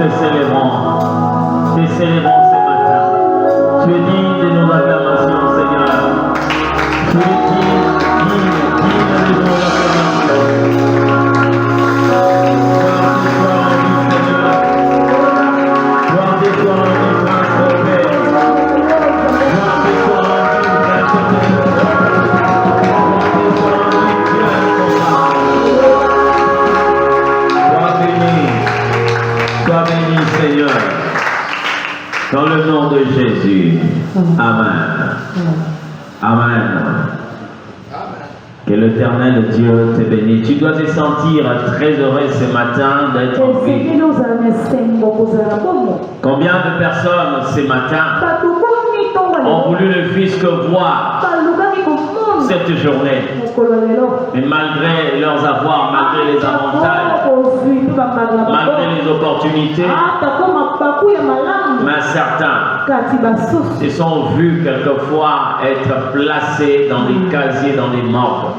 te célébrons ce matin. Tu es digne de nos acclamations, Seigneur. Tu es digne de nos acclamations. Gloire te soit rendue, grâce au Père. Gloire te soit rendue, grâce au Père. Sois béni, Seigneur, dans le nom de Jésus. Amen. Amen. Que l'Éternel Dieu te bénisse. Tu dois te sentir très heureux ce matin d'être en vie. Combien de personnes ce matin ont voulu le Fils voir cette journée, et malgré leurs avoirs, malgré les avantages, malgré les opportunités, mais certains se sont vus quelquefois être placés dans des casiers, dans des morgues.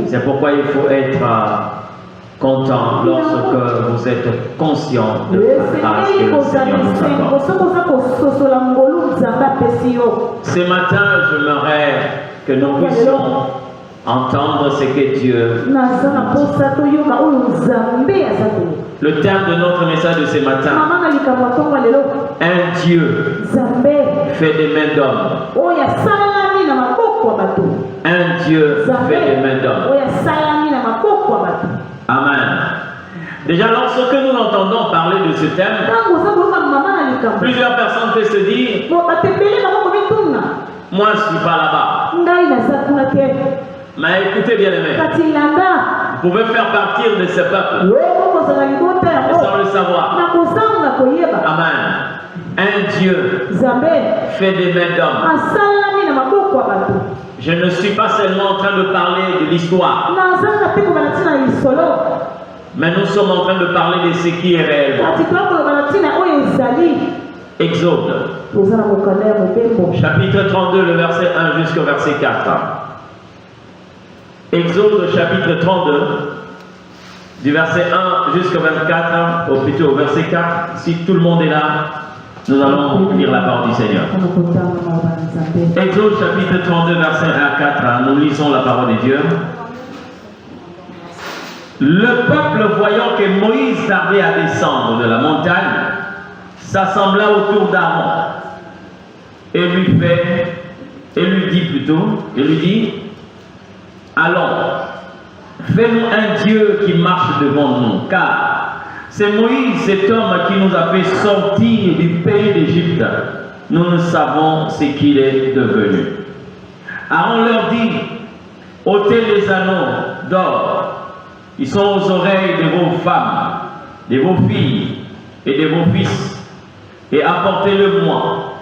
C'est pourquoi il faut être content lorsque vous êtes conscient de la grâce que le Seigneur nous accorde. Ce matin, j'aimerais que nous puissions entendre ce que Dieu nous dit. Le thème de notre message de ce matin: un Dieu fait des mains d'homme. Un Dieu fait des mains d'homme. Amen. Déjà, lorsque nous entendons parler de ce thème, plusieurs personnes peuvent se dire: moi je ne suis pas là-bas. Mais écoutez bien aimés, vous pouvez faire partir de ce peuple sans le savoir. Amen. Un Dieu fait des mains d'homme. Je ne suis pas seulement en train de parler de l'histoire, mais nous sommes en train de parler de ce qui est réel. Exode, chapitre 32, le verset 1 jusqu'au verset 4. Exode, chapitre 32, du verset 1 jusqu'au 24, ou plutôt au verset 4. Si tout le monde est là, nous allons lire la parole du Seigneur. Exode, chapitre 32, verset 1 à 4. Nous lisons la parole de Dieu. Le peuple, voyant que Moïse tardait à descendre de la montagne, s'assembla autour d'Aaron et lui dit, allons, fais-nous un Dieu qui marche devant nous, car c'est Moïse, cet homme, qui nous a fait sortir du pays d'Égypte. Nous ne savons ce qu'il est devenu. Aaron leur dit, ôtez les anneaux d'or. Ils sont aux oreilles de vos femmes, de vos filles et de vos fils, et apportez-le-moi.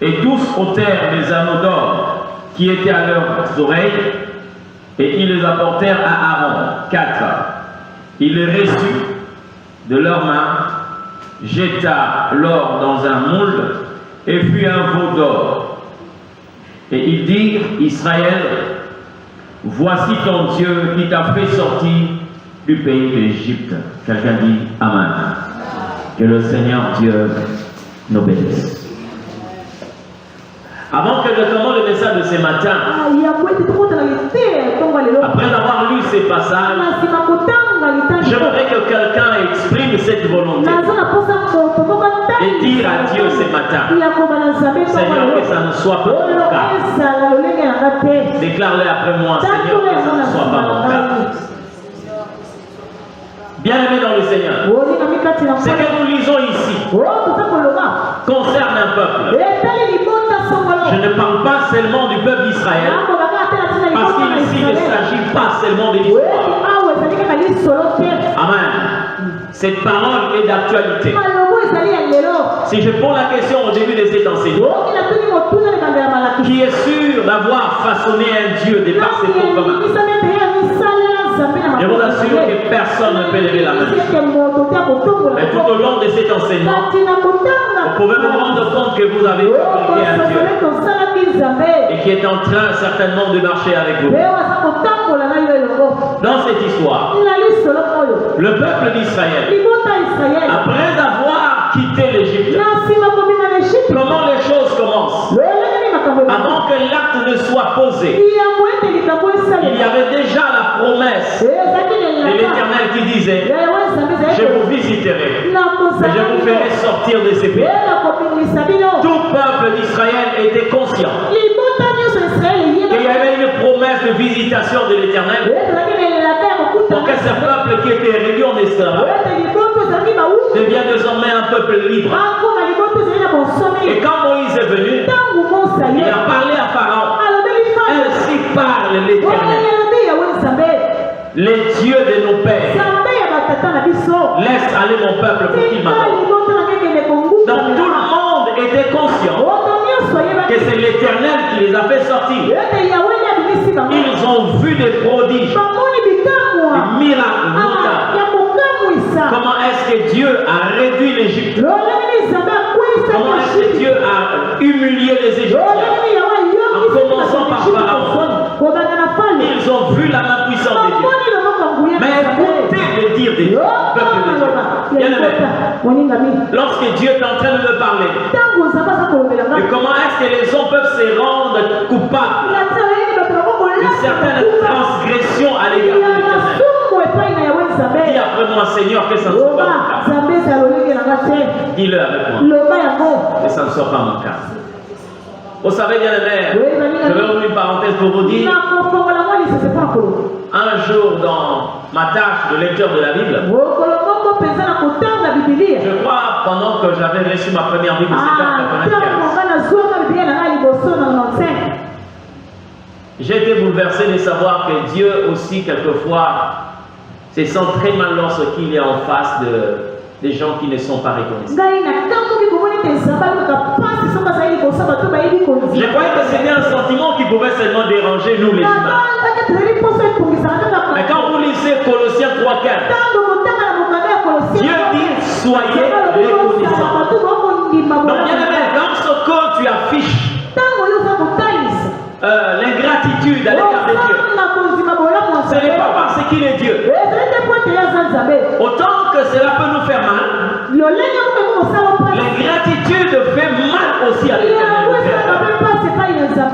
Et tous ôtèrent les anneaux d'or qui étaient à leurs oreilles, et ils les apportèrent à Aaron. 4. Il les reçut de leurs mains, jeta l'or dans un moule, et fit un veau d'or. Et il dit, Israël, voici ton Dieu qui t'a fait sortir du pays d'Égypte. Quelqu'un dit Amen. Que le Seigneur Dieu nous bénisse. Avant que je commence le message de ce matin, après avoir lu ces passages, j'aimerais que quelqu'un exprime cette volonté et dire à Dieu ce matin, Seigneur, que ça ne soit pas mon cas. Déclare-le après moi, Seigneur, que ça ne soit pas mon cas. Bien-aimé dans le Seigneur, ce que nous lisons ici concerne un peuple. Je ne parle pas seulement du peuple d'Israël, parce qu'ici il ne s'agit pas seulement de l'histoire. Amen. Cette parole est d'actualité. Si je pose la question au début de cet enseignement, qui est sûr d'avoir façonné un Dieu de par ses propres mains? Je vous assure que personne ne peut lever la main. Mais tout au long de cet enseignement, vous pouvez vous rendre compte que vous avez fabriqué un Dieu et qui est en train certainement de marcher avec vous. Dans cette histoire, Le peuple d'Israël, après avoir quitté l'Égypte, comment les choses commencent? Avant que l'acte ne soit posé, il y avait déjà la promesse de l'Éternel qui disait: je vous visiterai et je vous ferai sortir de ces pays. Tout peuple d'Israël était conscient qu'il y avait une promesse de visitation de l'Éternel pour que ce peuple qui était réduit en esclavage devient désormais un peuple libre. Et quand Moïse est venu, il a parlé à Pharaon: ainsi parle l'Éternel, les dieux de nos pères, laisse aller mon peuple pour qu'il m'adore. Donc tout le monde était conscient que c'est l'Éternel qui les a fait sortir. Ils ont vu des prodiges, des miracles, comment est-ce que Dieu a réduit l'Égypte? Comment est-ce que Dieu a humilié les Égyptiens? En commençant par Pharaon. Ils ont vu la main puissante de Dieu. Mais écoutez le dire des peuples de Dieu. Bien-aimé, lorsque Dieu est en train de me parler de comment est-ce que les hommes peuvent se rendre coupables d'une certaine transgression à l'égard de l'Éternel, dis après moi: Seigneur, que ça ne soit pas mon cas. Dis-le avec moi, que ça ne soit pas mon cas. Vous savez, bien aimé, je vais ouvrir une parenthèse pour vous dire: un jour, dans ma tâche de lecteur de la Bible, je crois, pendant que j'avais reçu ma première Bible, c'était en 95, j'ai été bouleversé de savoir que Dieu aussi, quelquefois, se sent très mal lorsqu'il est en face des gens qui ne sont pas reconnaissants. Je croyais que c'était un sentiment qui pouvait seulement déranger nous les humains. Mais quand vous lisez Colossiens 3:4, Dieu dit: soyez reconnaissants. Donc bien aimé, dans ce que tu affiches l'ingratitude à l'égard de Dieu, ce n'est pas parce qu'il est Dieu. Autant que cela peut nous faire mal, l'ingratitude fait mal aussi à l'Éternel.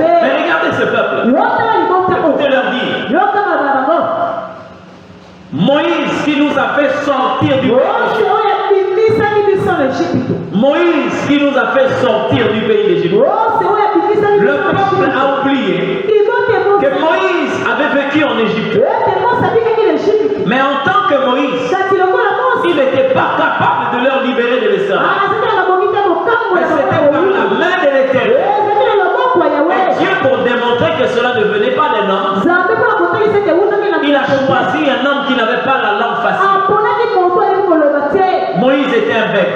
Mais regardez ce peuple. Écoutez leur dire: Moïse qui nous a fait sortir du pays d'Égypte. Moïse qui nous a fait sortir du pays d'Égypte. Le peuple a oublié que Moïse avait vécu en Égypte. Mais en tant que Moïse, il n'était pas capable de leur libérer de l'esclavage. Mais c'était par la main de l'Éternel. Et Dieu, pour démontrer que cela ne venait pas d'un homme, il a choisi un homme qui n'avait pas la langue facile. Moïse était un bec.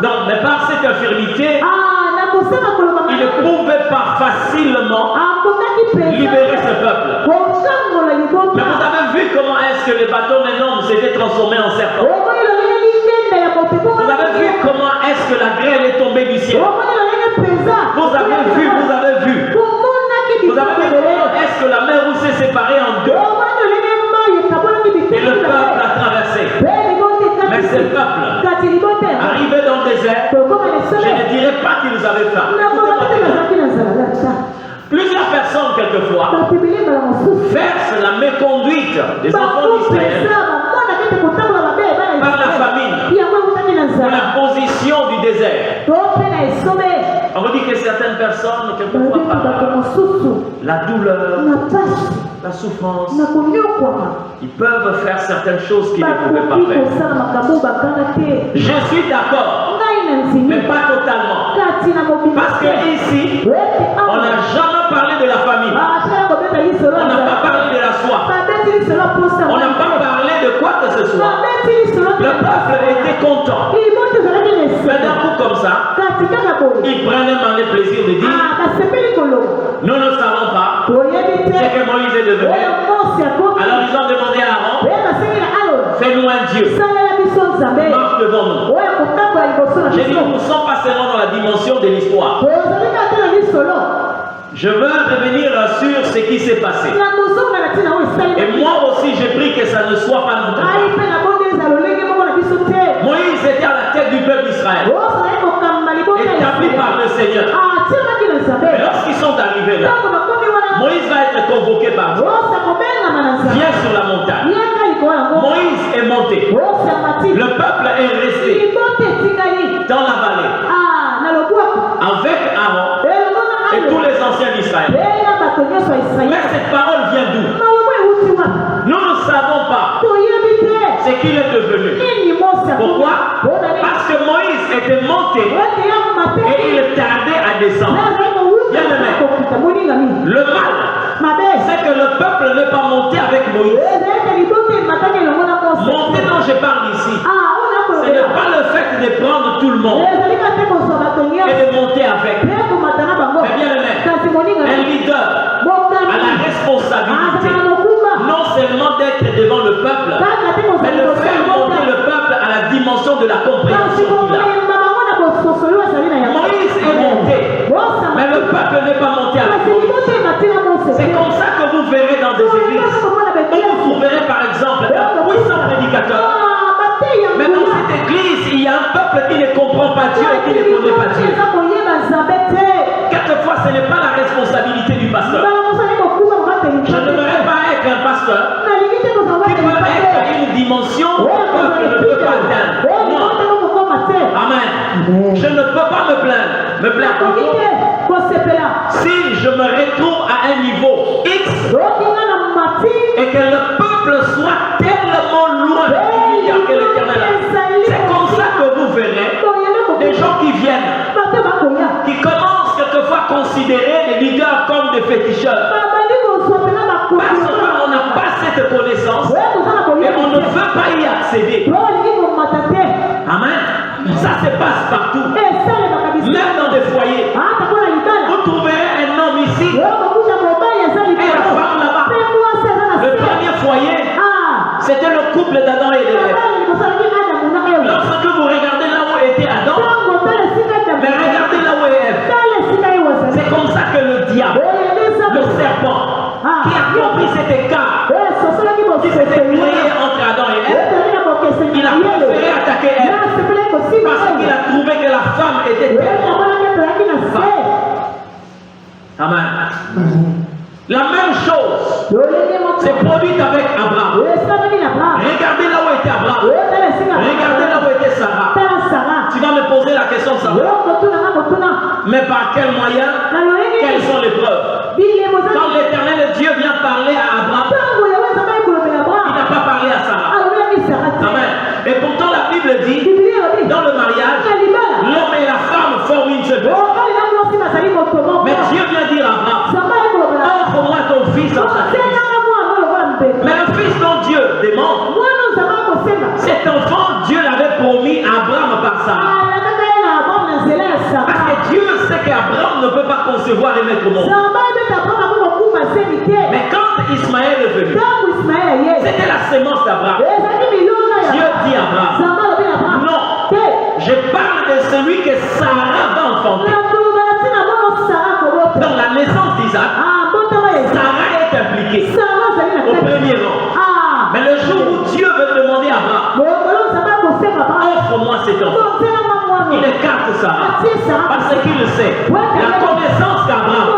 Donc, mais par cette infirmité, il ne pouvait pas facilement libérer ce peuple. Mais vous avez vu comment est-ce que le bâton d'un homme s'était transformé en serpent. Vous avez vu comment est-ce que la grêle est tombée du ciel. Vous avez vu. Vous avez vu comment est-ce que la mer rouge s'est séparée en deux. Et le peuple a traversé. Mais ce peuple, arrivé dans le désert, je ne dirais pas qu'ils avaient faim. Plusieurs personnes, quelquefois, versent la méconduite des enfants d'Israël par la famine, par l'imposition du désert. On vous dit que certaines personnes, quelquefois, par la douleur, la souffrance, ils peuvent faire certaines choses qu'ils ne pouvaient pas faire. Je suis d'accord, mais pas totalement. Parce que ici, on n'a jamais parlé de la famille. On n'a pas parlé de la soif. On n'a pas parlé de quoi que ce soit. Le peuple était content. Mais d'un coup comme ça, ils prennent même le plaisir de dire: nous ne savons pas ce que Moïse est devenu. Alors ils ont demandé à Aaron: fais-nous un Dieu, marche devant nous. J'ai dit: nous ne sommes pas seulement dans la dimension de l'histoire. Je veux revenir sur ce qui s'est passé. Et moi aussi, j'ai pris que ça ne soit pas notre d'Israël, établi par le Seigneur. Et lorsqu'ils sont arrivés là, Moïse va être convoqué par Dieu. Viens sur la montagne. Moïse est monté. Le peuple est resté dans la vallée avec Aaron et tous les anciens d'Israël. Mais cette parole vient d'où? Nous ne savons pas ce qu'il est devenu. Pourquoi? Parce que Moïse était monté et il tardait à descendre. Bien aimé, le mal, c'est que le peuple n'est pas monté avec Moïse. Monter dont je parle ici, ce n'est pas le fait de prendre tout le monde et de monter avec. Mais bien aimé, un leader a la responsabilité non seulement d'être devant le peuple, mais de faire monter le peuple à la dimension de la compréhension qu'il a. Moïse est monté, mais le peuple n'est pas monté avec Moïse. C'est comme ça que vous verrez dans des églises où vous trouverez par exemple un puissant prédicateur. Mais dans cette église, il y a un peuple qui ne comprend pas Dieu et qui ne connaît pas Dieu. Quelquefois, ce n'est pas la responsabilité du pasteur. Je n'aimerais pas être un pasteur qui peut être à une dimension que le peuple ne peut pas atteindre. Non. Amen. Je ne peux pas me plaindre. Si je me retrouve à un niveau X et que le peuple soit tellement loin que l'Éternel, c'est comme ça que vous verrez des gens qui viennent, qui commencent quelquefois à considérer les leaders comme des féticheurs. Parce qu'on n'a pas cette connaissance et on ne veut pas y accéder. Amen. Ça se passe partout. Même dans des foyers. Vous trouverez un homme ici et la femme là-bas. Le premier foyer, c'était le couple d'Adam et d'Ève. Lorsque vous regardez là où était Adam, mais regardez là où est Ève. C'est comme ça que le diable, le serpent, qui a compris cet écart qui s'était créé entre Adam et Ève, il a préféré attaquer Ève parce qu'il a trouvé que la femme était tellement femme. Amen. La même chose s'est produite avec Abraham. Regardez là où était Abraham. Regardez là où était Sarah. Tu vas me poser la question, Sarah. Mais par quel moyen? Quelles sont les preuves? Quand l'Éternel Dieu vient parler à Abraham, il n'a pas parlé à Sarah. Amen. Et pourtant la Bible dit, dans le mariage, l'homme et la femme forment une seule personne. Mais Dieu vient dire à Abraham, offre-moi ton fils en sacrifice. Mais le fils dont Dieu demande, cet enfant, Dieu l'avait promis à Abraham par Sarah. Parce que Dieu sait qu'Abraham ne peut pas concevoir et mettre au monde. Mais quand Ismaël est venu, c'était la sémence d'Abraham. Dieu dit à Abraham, non, je parle de celui que Sarah va enfanter. Dans la naissance d'Isaac, Sarah est impliquée au premier rang. Mais le jour où Dieu veut demander à Abraham, offre-moi cet enfant, il écarte Sarah parce qu'il sait la connaissance qu'Abraham,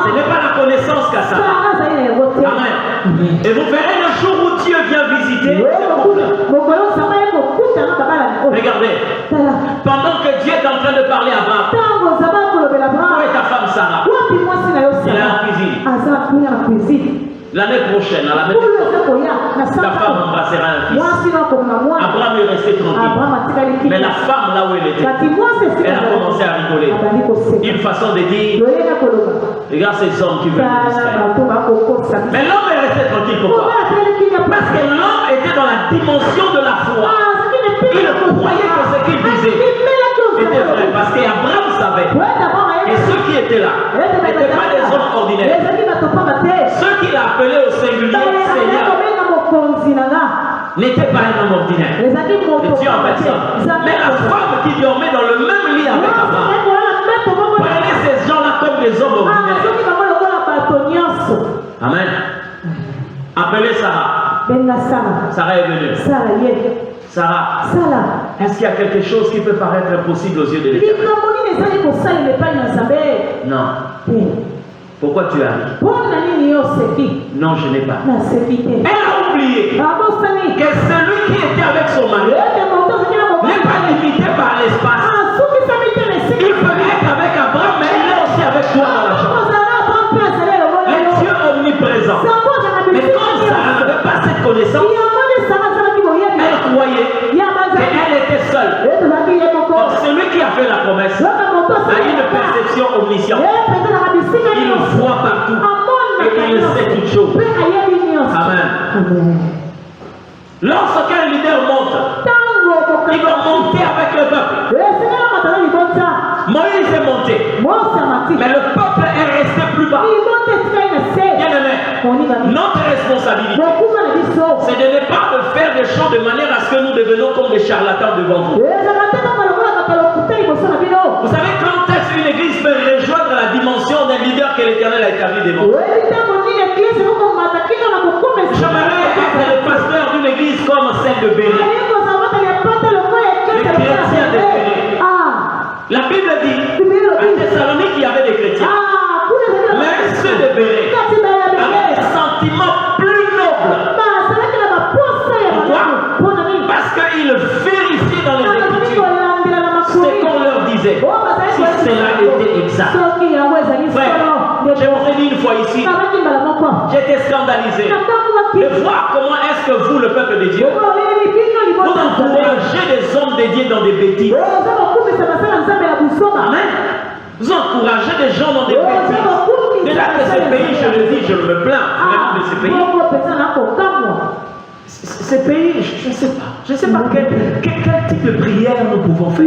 ce n'est pas la connaissance qu'à Sarah. Amen. Et vous verrez le jour où Dieu vient visiter ce couple. Regardez, pendant que Dieu est en train de parler à Abraham, où est ta femme Sarah? Il est en cuisine. L'année prochaine, à la même époque, la femme embrassera un fils. Abraham est resté tranquille. Mais la femme, là où elle était, elle a commencé à rigoler. Une façon de dire, regarde ces hommes qui veulent Israël. Mais l'homme est resté tranquille. Pourquoi? Parce que l'homme était dans la dimension de la foi. Il croyait que ce qu'il disait était vrai. Parce qu'Abraham savait. Et ceux qui étaient là n'étaient pas des hommes ordinaires. Ceux qu'il a appelés au singulier Seigneur n'étaient pas un homme ordinaire. Et Dieu en fait ça. Mais la femme qui dormait dans le même lit avec Abraham prenait ces gens-là comme des hommes ordinaires. Amen. Appelez Sarah. Sarah est venue. Sarah, est-ce qu'il y a quelque chose qui peut paraître impossible aux yeux de l'Éternel? Non. Pourquoi tu as ri? Non, je n'ai pas. Elle a oublié que celui qui était avec son mari n'est pas limité par l'espace. Il peut être avec Abraham, mais il est aussi avec toi dans la chambre. Le Dieu omniprésent. Mais comme Sarah n'avait pas cette connaissance, elle croyait qu'elle était seule. Donc celui qui a fait la promesse a une perception omnisciente. Il voit partout et il sait toutes choses. Amen. Lorsqu'un leader monte, il doit monter avec le peuple. Moïse est monté, mais le peuple est resté plus bas. Bien-aimé, notre responsabilité, c'est de ne pas faire des choses de manière à ce que nous devenions comme des charlatans devant vous. Vous savez, quand est-ce qu'une église peut rejoindre la dimension d'un leader que l'Éternel a établi devant vous? J'aimerais être le pasteur d'une église comme celle de Bénin. Les chrétiens de Bénin. La Bible dit, à Thessalonique, il y avait des chrétiens. Mais ceux de Bénin avaient des sentiments plus nobles. Pourquoi? Parce qu'ils vérifiaient dans les Écritures ce qu'on leur disait. Si cela était exact. Frère, je vous ai dit une fois ici, j'étais scandalisé de voir comment est-ce que vous, le peuple de Dieu, vous encouragez des hommes dédiés dans des bêtises. Amen. Vous encouragez des gens dans des bêtises. Déjà que ce pays, je le dis, je me plains vraiment de ce pays. Ce pays, je ne sais pas. Je ne sais pas quel type de prière nous pouvons faire.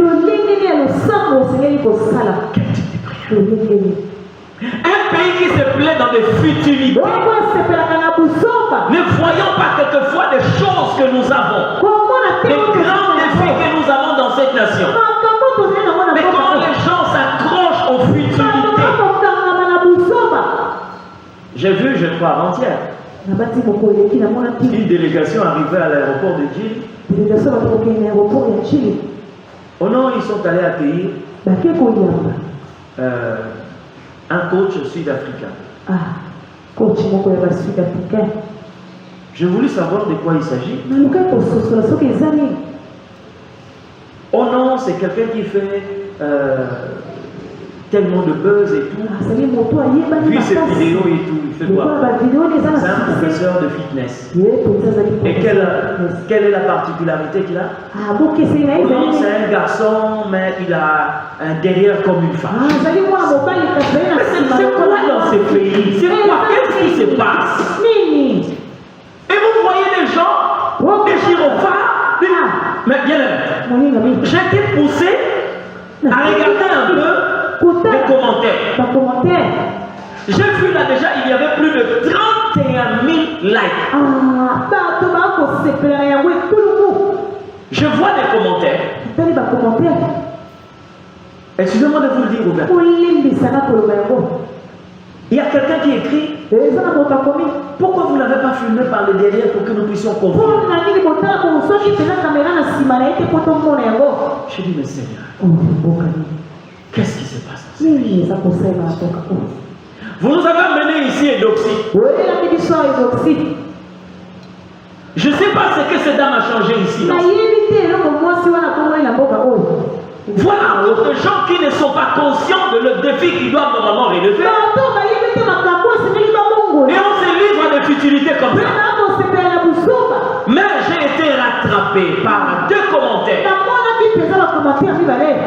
Quel type de prière? Un pays qui se plaît dans des futilités. Ne voyons pas quelquefois des choses que nous avons, des grands défis que nous avons dans cette nation. Mais comment les gens s'accrochent aux futilités. J'ai vu, je crois, avant-hier, une délégation arrivée à l'aéroport de Djili. Au nord, ils sont allés accueillir un coach sud-africain. J'ai voulu savoir de quoi il s'agit. Oh non, c'est quelqu'un qui fait tellement de buzz et tout. Vu ses vidéos et tout, il fait quoi? C'est un professeur de fitness. Et quelle est la particularité qu'il a? Oh non, c'est un garçon, mais il a un derrière comme une femme. C'est quoi dans ces pays? C'est quoi? Qu'est-ce qui se passe? Et vous voyez des gens, des gyrophares, mais bien j'ai été poussé à regarder un peu les commentaires. J'ai vu là déjà, il y avait plus de 31 000 likes. Je vois des commentaires. Excusez-moi de vous le dire, Robert. Il y a quelqu'un qui écrit: pourquoi vous n'avez pas filmé par le derrière pour que nous puissions comprendre? J'ai dit, mais Seigneur, qu'est-ce qui se passe? Vous nous avez amenés ici et Doxy. Je ne sais pas ce que cette dame a changé ici. Voilà d'autres gens qui ne sont pas conscients de le défi qu'ils doivent normalement relever. Et on se livre à des futilités comme ça. Mais j'ai été rattrapé par deux commentaires.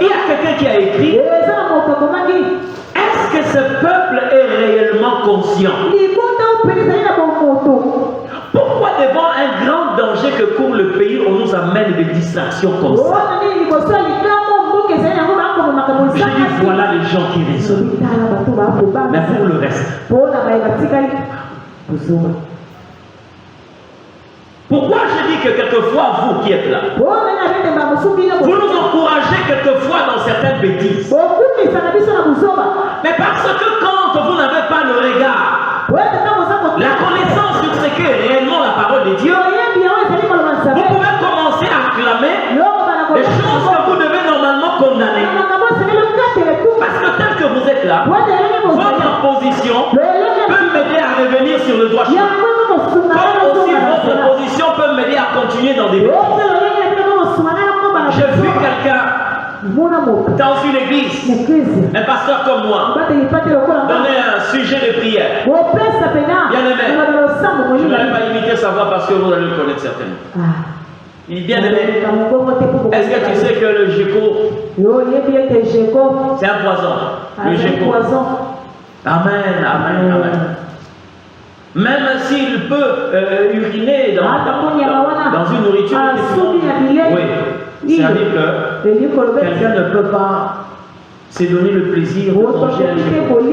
Il y a quelqu'un qui a écrit: est-ce que ce peuple est réellement conscient? Pourquoi devant un grand danger que court le pays, on nous amène des distractions comme ça? Je dis, voilà les gens qui raisonnent. Mais pour le reste, pourquoi je dis que quelquefois, vous qui êtes là, vous nous encouragez quelquefois dans certaines bêtises? Mais parce que quand vous n'avez pas le regard, la connaissance sur ce qu'est réellement la parole de Dieu, vous pouvez commencer à clamer réclamer les choses que vous devez normalement condamner. Parce que tel que vous êtes là, votre position peut m'aider à revenir sur le droit chemin. Comme aussi votre position peut m'aider à continuer dans des bêtises. J'ai vu quelqu'un dans une église, un pasteur comme moi, donner un sujet de prière. Bien aimé, je ne vais pas imiter sa voix parce que vous allez le connaître certainement. Il dit, bien aimé, est-ce que tu sais que le géco, c'est un poison? Le géco. Amen, amen, amen. Même s'il peut uriner dans une nourriture, oui. C'est-à-dire que quelqu'un ne peut pas se donner le plaisir de manger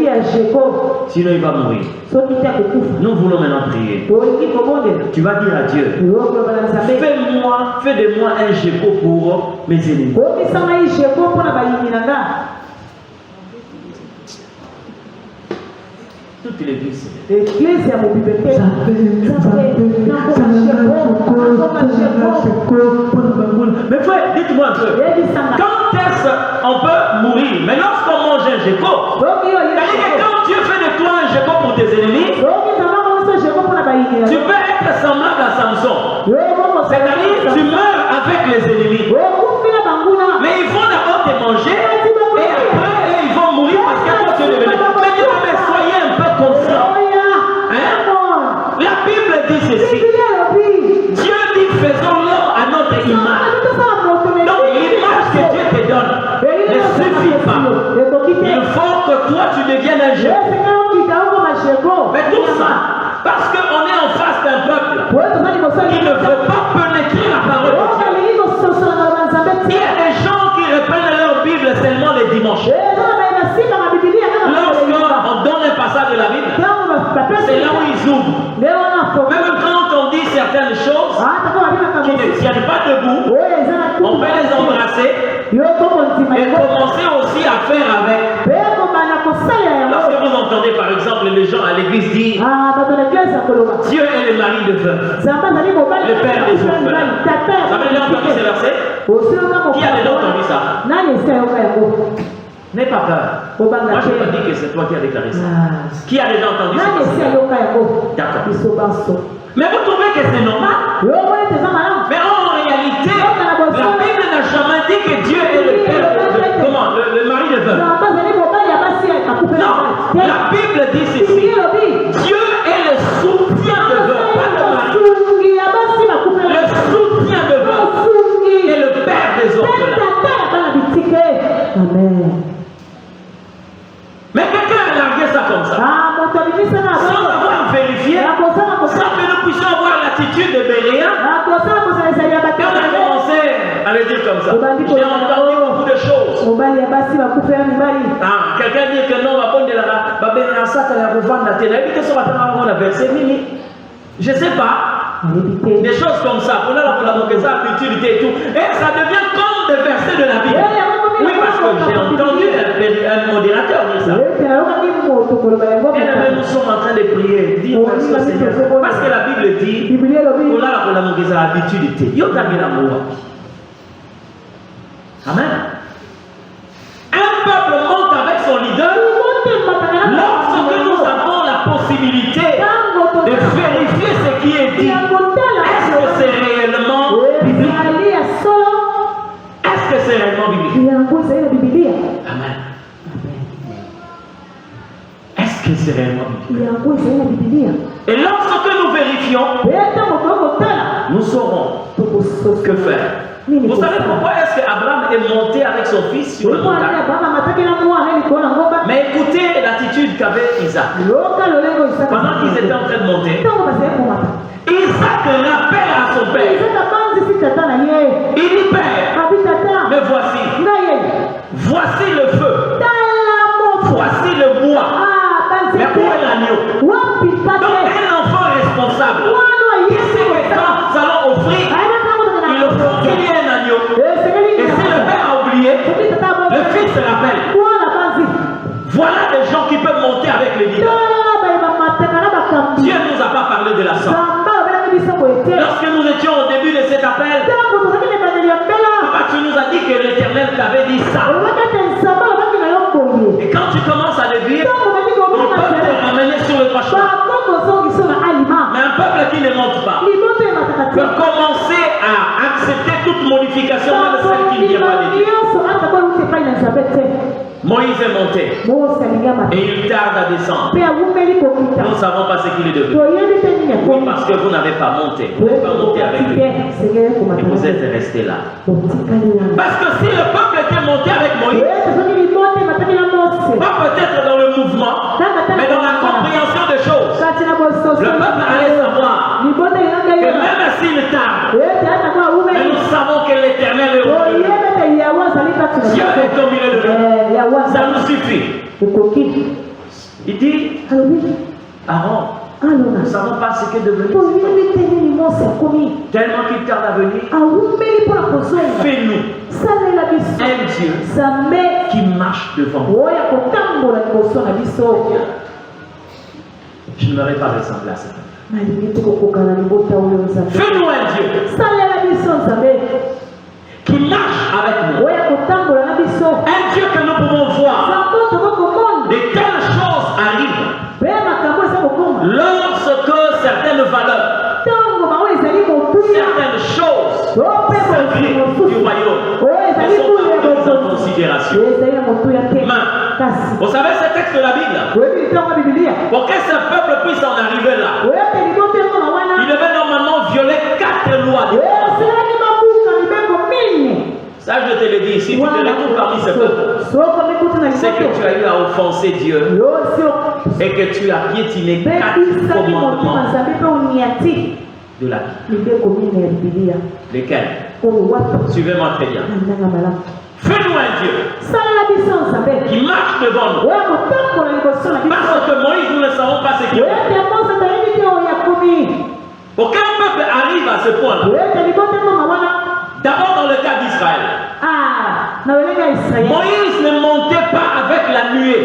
un géco. Sinon il va mourir. Nous voulons maintenant prier. Tu vas dire à Dieu, fais de moi un géco pour mes ennemis. Toute l'église. Mais frère, dites-moi un peu. Quand est-ce qu'on peut mourir? Mais lorsqu'on mange un géco, c'est-à-dire que quand Dieu fait de toi un géco pour tes ennemis, tu peux être semblable à Samson. C'est-à-dire tu meurs avec les ennemis. Mais ils vont d'abord te manger et après ils vont mourir parce que toi tu es devenu. Mais soyez un peu conscient. Hein? La Bible dit ceci. Dieu dit faisons l'homme à notre image. Donc l'image que Dieu te donne ne suffit pas. Il faut que toi tu deviennes un géant. Mais tout ça, parce qu'on est en face d'un peuple qui ne veut pas pénétrer la parole de Dieu. Il y a des gens qui reprennent leur Bible seulement les dimanches. Lorsqu'on donne un passage de la Bible, c'est là où ils ouvrent. Même quand on dit certaines choses qui ne tiennent pas debout, on peut les embrasser et commencer aussi à faire avec. Lorsque vous entendez par exemple les gens à l'église dire Dieu est le mari de veuve, le père des orphelins. Vous avez déjà entendu ces versets? Qui a déjà entendu ça? N'aie pas peur. Moi je ne pas dire que c'est toi qui as déclaré ça. Qui a déjà entendu ça? D'accord. Mais vous trouvez que c'est normal? Mais en réalité, la Bible n'a jamais dit que Dieu est le père comment? Le mari de veuve. Non, la Bible dit ceci. Dieu est le soutien de veuve, pas le mari. Le soutien de veuve est le père des orphelins. Amen. Mais quelqu'un a largué ça comme ça. Sans avoir vérifié, sans que nous puissions avoir l'attitude de Béréa. Quand on a commencé à le dire comme ça, j'ai entendu beaucoup de choses. Quelqu'un dit que non, je ne sais pas. Des choses comme ça. On a la habitude et tout. Et ça devient comme des versets de la Bible. Oui, parce que j'ai entendu un modérateur dire ça. Et nous sommes en train de prier. Dire merci au Seigneur. Parce que la Bible dit qu'on a l'habitude. Amen. Un peuple monte avec son leader lorsque nous avons la possibilité de vérifier ce qui est dit. Est-ce que c'est réellement biblique? Est-ce que c'est réellement biblique? Amen. Est-ce que c'est réellement biblique? Et lorsque nous vérifions, nous saurons que faire. Vous savez pourquoi est-ce qu'Abraham est monté avec son fils sur le montagne? Mais écoutez l'attitude qu'avait Isaac. Pendant qu'ils étaient en train de monter, Isaac rappelle à son père. Il dit, père, mais voici le feu. Voici le bois. Mais où est l'agneau? Donc un enfant responsable. Qui sait que quand nous allons offrir, il faut qu'il y ait un agneau. Et si le père a oublié, le fils se rappelle. Voilà des gens qui peuvent monter avec les leaders. Dieu ne nous a pas parlé de la sorte. Lorsque nous étions au début avait dit ça. Et quand tu commences à le vivre, ton peuple est amené sur le droit chemin. Mais un peuple qui ne monte pas peut commencer à accepter toute modification, même celle qui ne vient pas de Dieu. Moïse est monté et il tarde à descendre. Nous ne savons pas ce qu'il est devenu. Oui, parce que vous n'avez pas monté. Vous n'avez pas monté avec lui. Et vous êtes resté là. Parce que si le peuple était monté avec Moïse, pas peut-être dans le mouvement, mais dans la compréhension des choses, le peuple allait savoir que même s'il tarde, mais nous savons que l'Éternel est au milieu. Dieu est au milieu de nous. Ça nous suffit. Il dit, Aaron, nous ne savons pas ce qu'est devenu. Tellement qu'il tarde à venir. Fais-nous un Dieu qui marche devant nous. Je ne m'aurais pas ressemblé à cet homme. Fais-nous un Dieu qui marche avec nous. Un Dieu que nous pouvons voir. De telles choses arrivent lorsque certaines valeurs, certaines choses sacrées du royaume ne sont pas prises en considération. Vous savez ce texte de la Bible, pour que ce peuple puisse en arriver là, il devait normalement violer 4 lois de Dieu. Ça, je te le dis, si tu te retrouves parmi ce peuple, c'est que tu as eu à offenser Dieu et que tu as piétiné 4 commandements de la Bible. Lesquels? Suivez-moi très bien. Fais-nous un Dieu qui marche devant nous. Parce que Moïse, nous ne savons pas ce qu'il fait. Pour qu'un peuple arrive à ce point-là, d'abord dans le cas d'Israël, Moïse ne montait pas avec la nuée.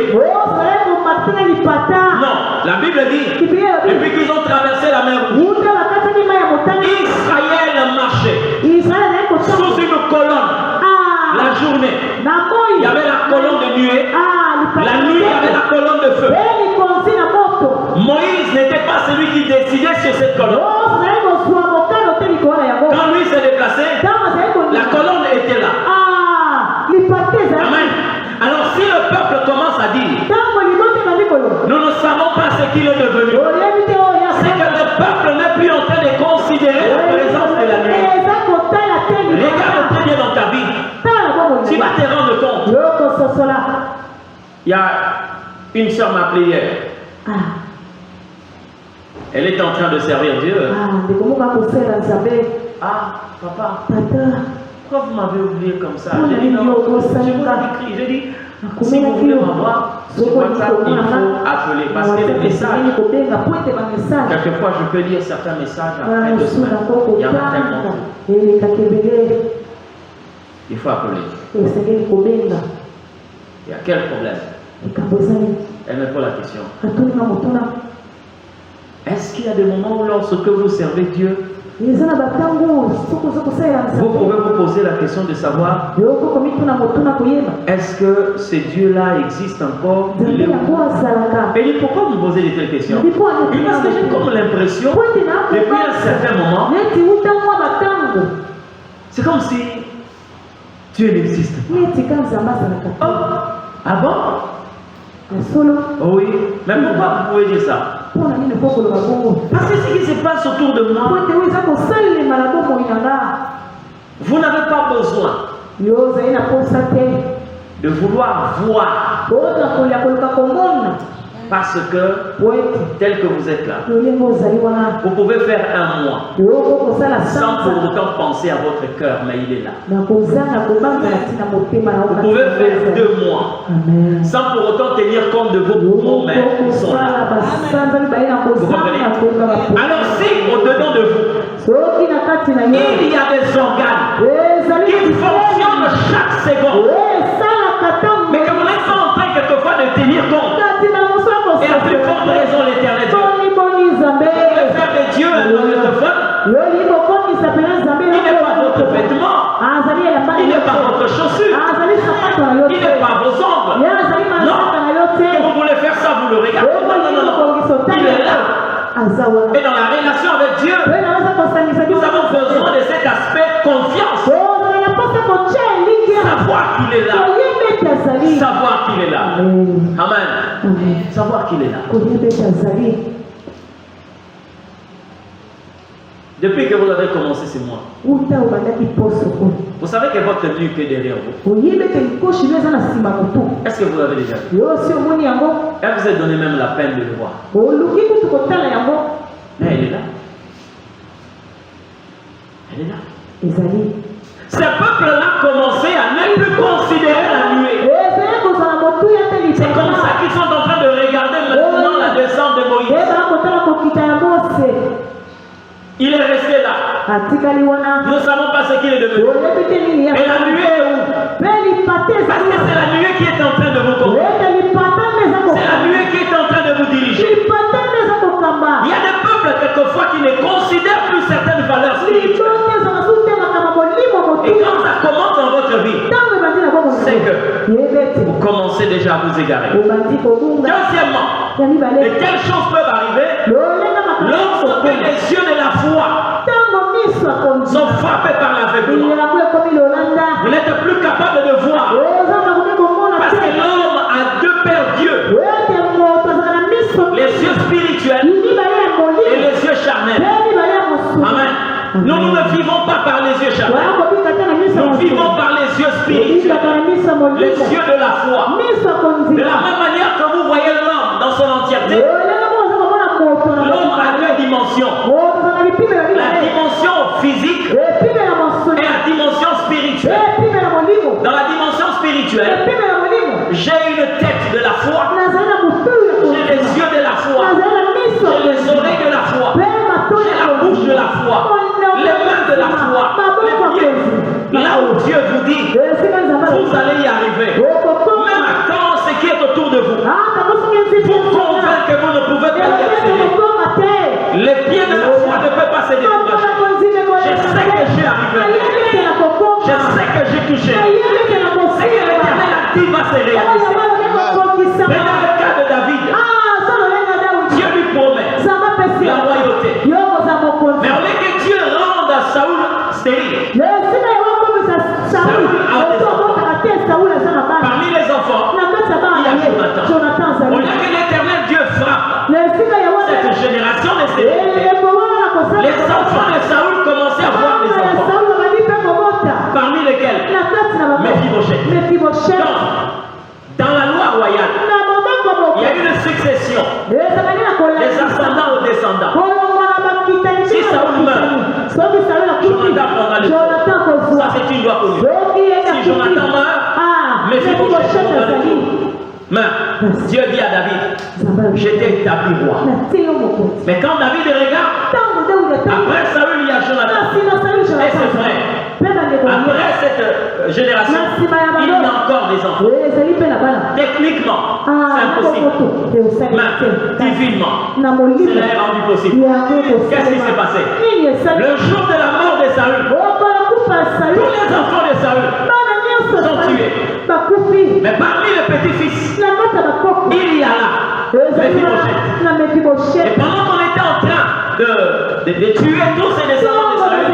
Non, la Bible dit, depuis qu'ils ont traversé la mer Rouge, Israël marchait sous une colonne la journée. Il y avait la colonne de nuée, la nuit il y avait la colonne de feu. Moïse n'était pas celui qui décidait sur cette colonne. Quand lui s'est déplacé, la colonne était là. Amen. Alors si le peuple commence à dire, nous ne savons pas ce qu'il est devenu, c'est que le peuple n'est plus en train de considérer la présence de la nuit. Regarde très bien dans ta vie. Tu vas te rendre compte. Il y a une soeur m'a appelé hier. Elle est en train de servir Dieu. Papa, pourquoi vous m'avez oublié comme ça? J'ai dit non, je vous ai écrit. J'ai dit, si vous voulez m'avoir sur WhatsApp, il faut appeler. Parce que les messages, quelquefois je peux lire certains messages après 2 semaines. Il y en a tellement. Il faut appeler. Il y a quel problème? Elle me pose la question. Est-ce qu'il y a des moments où lorsque vous servez Dieu, vous pouvez vous poser la question de savoir, est-ce que ce Dieu-là existe encore? Il est où? Et il dit, pourquoi vous posez de telles questions? Parce que j'ai comme l'impression, depuis un certain moment, c'est comme si Dieu n'existe pas. Ah bon? Oui, mais pourquoi vous pouvez dire ça? Parce que ce qui se passe autour de moi, vous n'avez pas besoin de vouloir voir. Parce que, tel que vous êtes là, vous pouvez faire un mois sans pour autant penser à votre cœur, mais il est là. Vous pouvez faire 2 mois sans pour autant tenir compte de vos poumons, mais ils sont là. Vous comprenez? Alors si au-dedans de vous, il y a des organes qui fonctionnent chaque seconde, mais que vous n'êtes pas en train quelquefois de tenir compte, et à plus forte raison l'Éternel Dieu. Vous pouvez faire de Dieu un magnétophone. Il n'est pas votre vêtement. Il n'est pas votre chaussure. Depuis que vous avez commencé ce mois, vous savez que votre nuque est derrière vous. Est-ce que vous l'avez déjà vu? Elle vous a donné même la peine de le voir. Mais elle est là. Elle est là. Ce peuple-là commençait à ne plus considérer la nuée. C'est comme ça qu'ils sont en train de regarder maintenant la descente de Moïse. Il est resté là. Nous ne savons pas ce qu'il est devenu. Et la nuée est où? Parce que c'est la nuée qui est en train de vous conduire. C'est la nuée qui est en train de vous diriger. Il y a des peuples quelquefois qui ne considèrent plus certaines valeurs spirituelles. Et quand ça commence dans votre vie, c'est que vous commencez déjà à vous égarer. Deuxièmement, de quelles choses peuvent arriver lorsque les yeux de la foi sont frappés par l'aveuglement? Vous n'êtes plus capable de voir. Parce que l'homme a deux pères Dieu. Les yeux spirituels et les yeux charnels. Amen. Nous ne vivons pas par les yeux charnels. Nous vivons par les yeux spirituels. Les yeux de la foi. De la même manière que vous voyez l'homme dans son entièreté, l'homme a deux dimensions. La dimension physique et la dimension spirituelle. Dans la dimension spirituelle, j'ai une tête de la foi, j'ai les yeux de la foi, j'ai les oreilles de la foi, j'ai la bouche de la foi, les mains de la foi, les pieds. Là où Dieu vous dit, vous allez y arriver. Même quand ce qui est autour de vous vous convainc que vous ne pouvez pas y accéder. Les pieds de la foi ne peuvent pas se décourager. Je sais que j'ai arrivé. Je sais que j'ai touché. C'est que l'Éternel a dit va se réaliser. Mais dans le cas de David, Dieu lui promet la royauté. Mais au lieu que Dieu rende à Saoul stérile, parmi les enfants, il y a Jonathan. Au lieu que l'Éternel Dieu frappe cette génération de stérilité, les enfants de Saoul commençaient à voir les enfants. Parmi lesquels Mephibosheth. Donc, dans la loi royale, il y a une succession des ascendants aux descendants. Si Saoul meurt, Jonathan prendra le trône. Ça, c'est une loi connue. Si Jonathan meurt, Mephibosheth prendra le trône. Mais Dieu dit à David, je t'ai établi roi. Mais quand David regarde, après Saül, il y a Jonathan et ses frères. Après cette génération, il y a encore des enfants. Techniquement, c'est impossible. Mais divinement, cela est rendu possible. Qu'est-ce qui s'est passé? Le jour de la mort de Saül, tous les enfants de Saül sont tués. Mais parmi les petits-fils, il y a là Mephibosheth. Et pendant qu'on était en train de tuer tous ces descendants de Saül,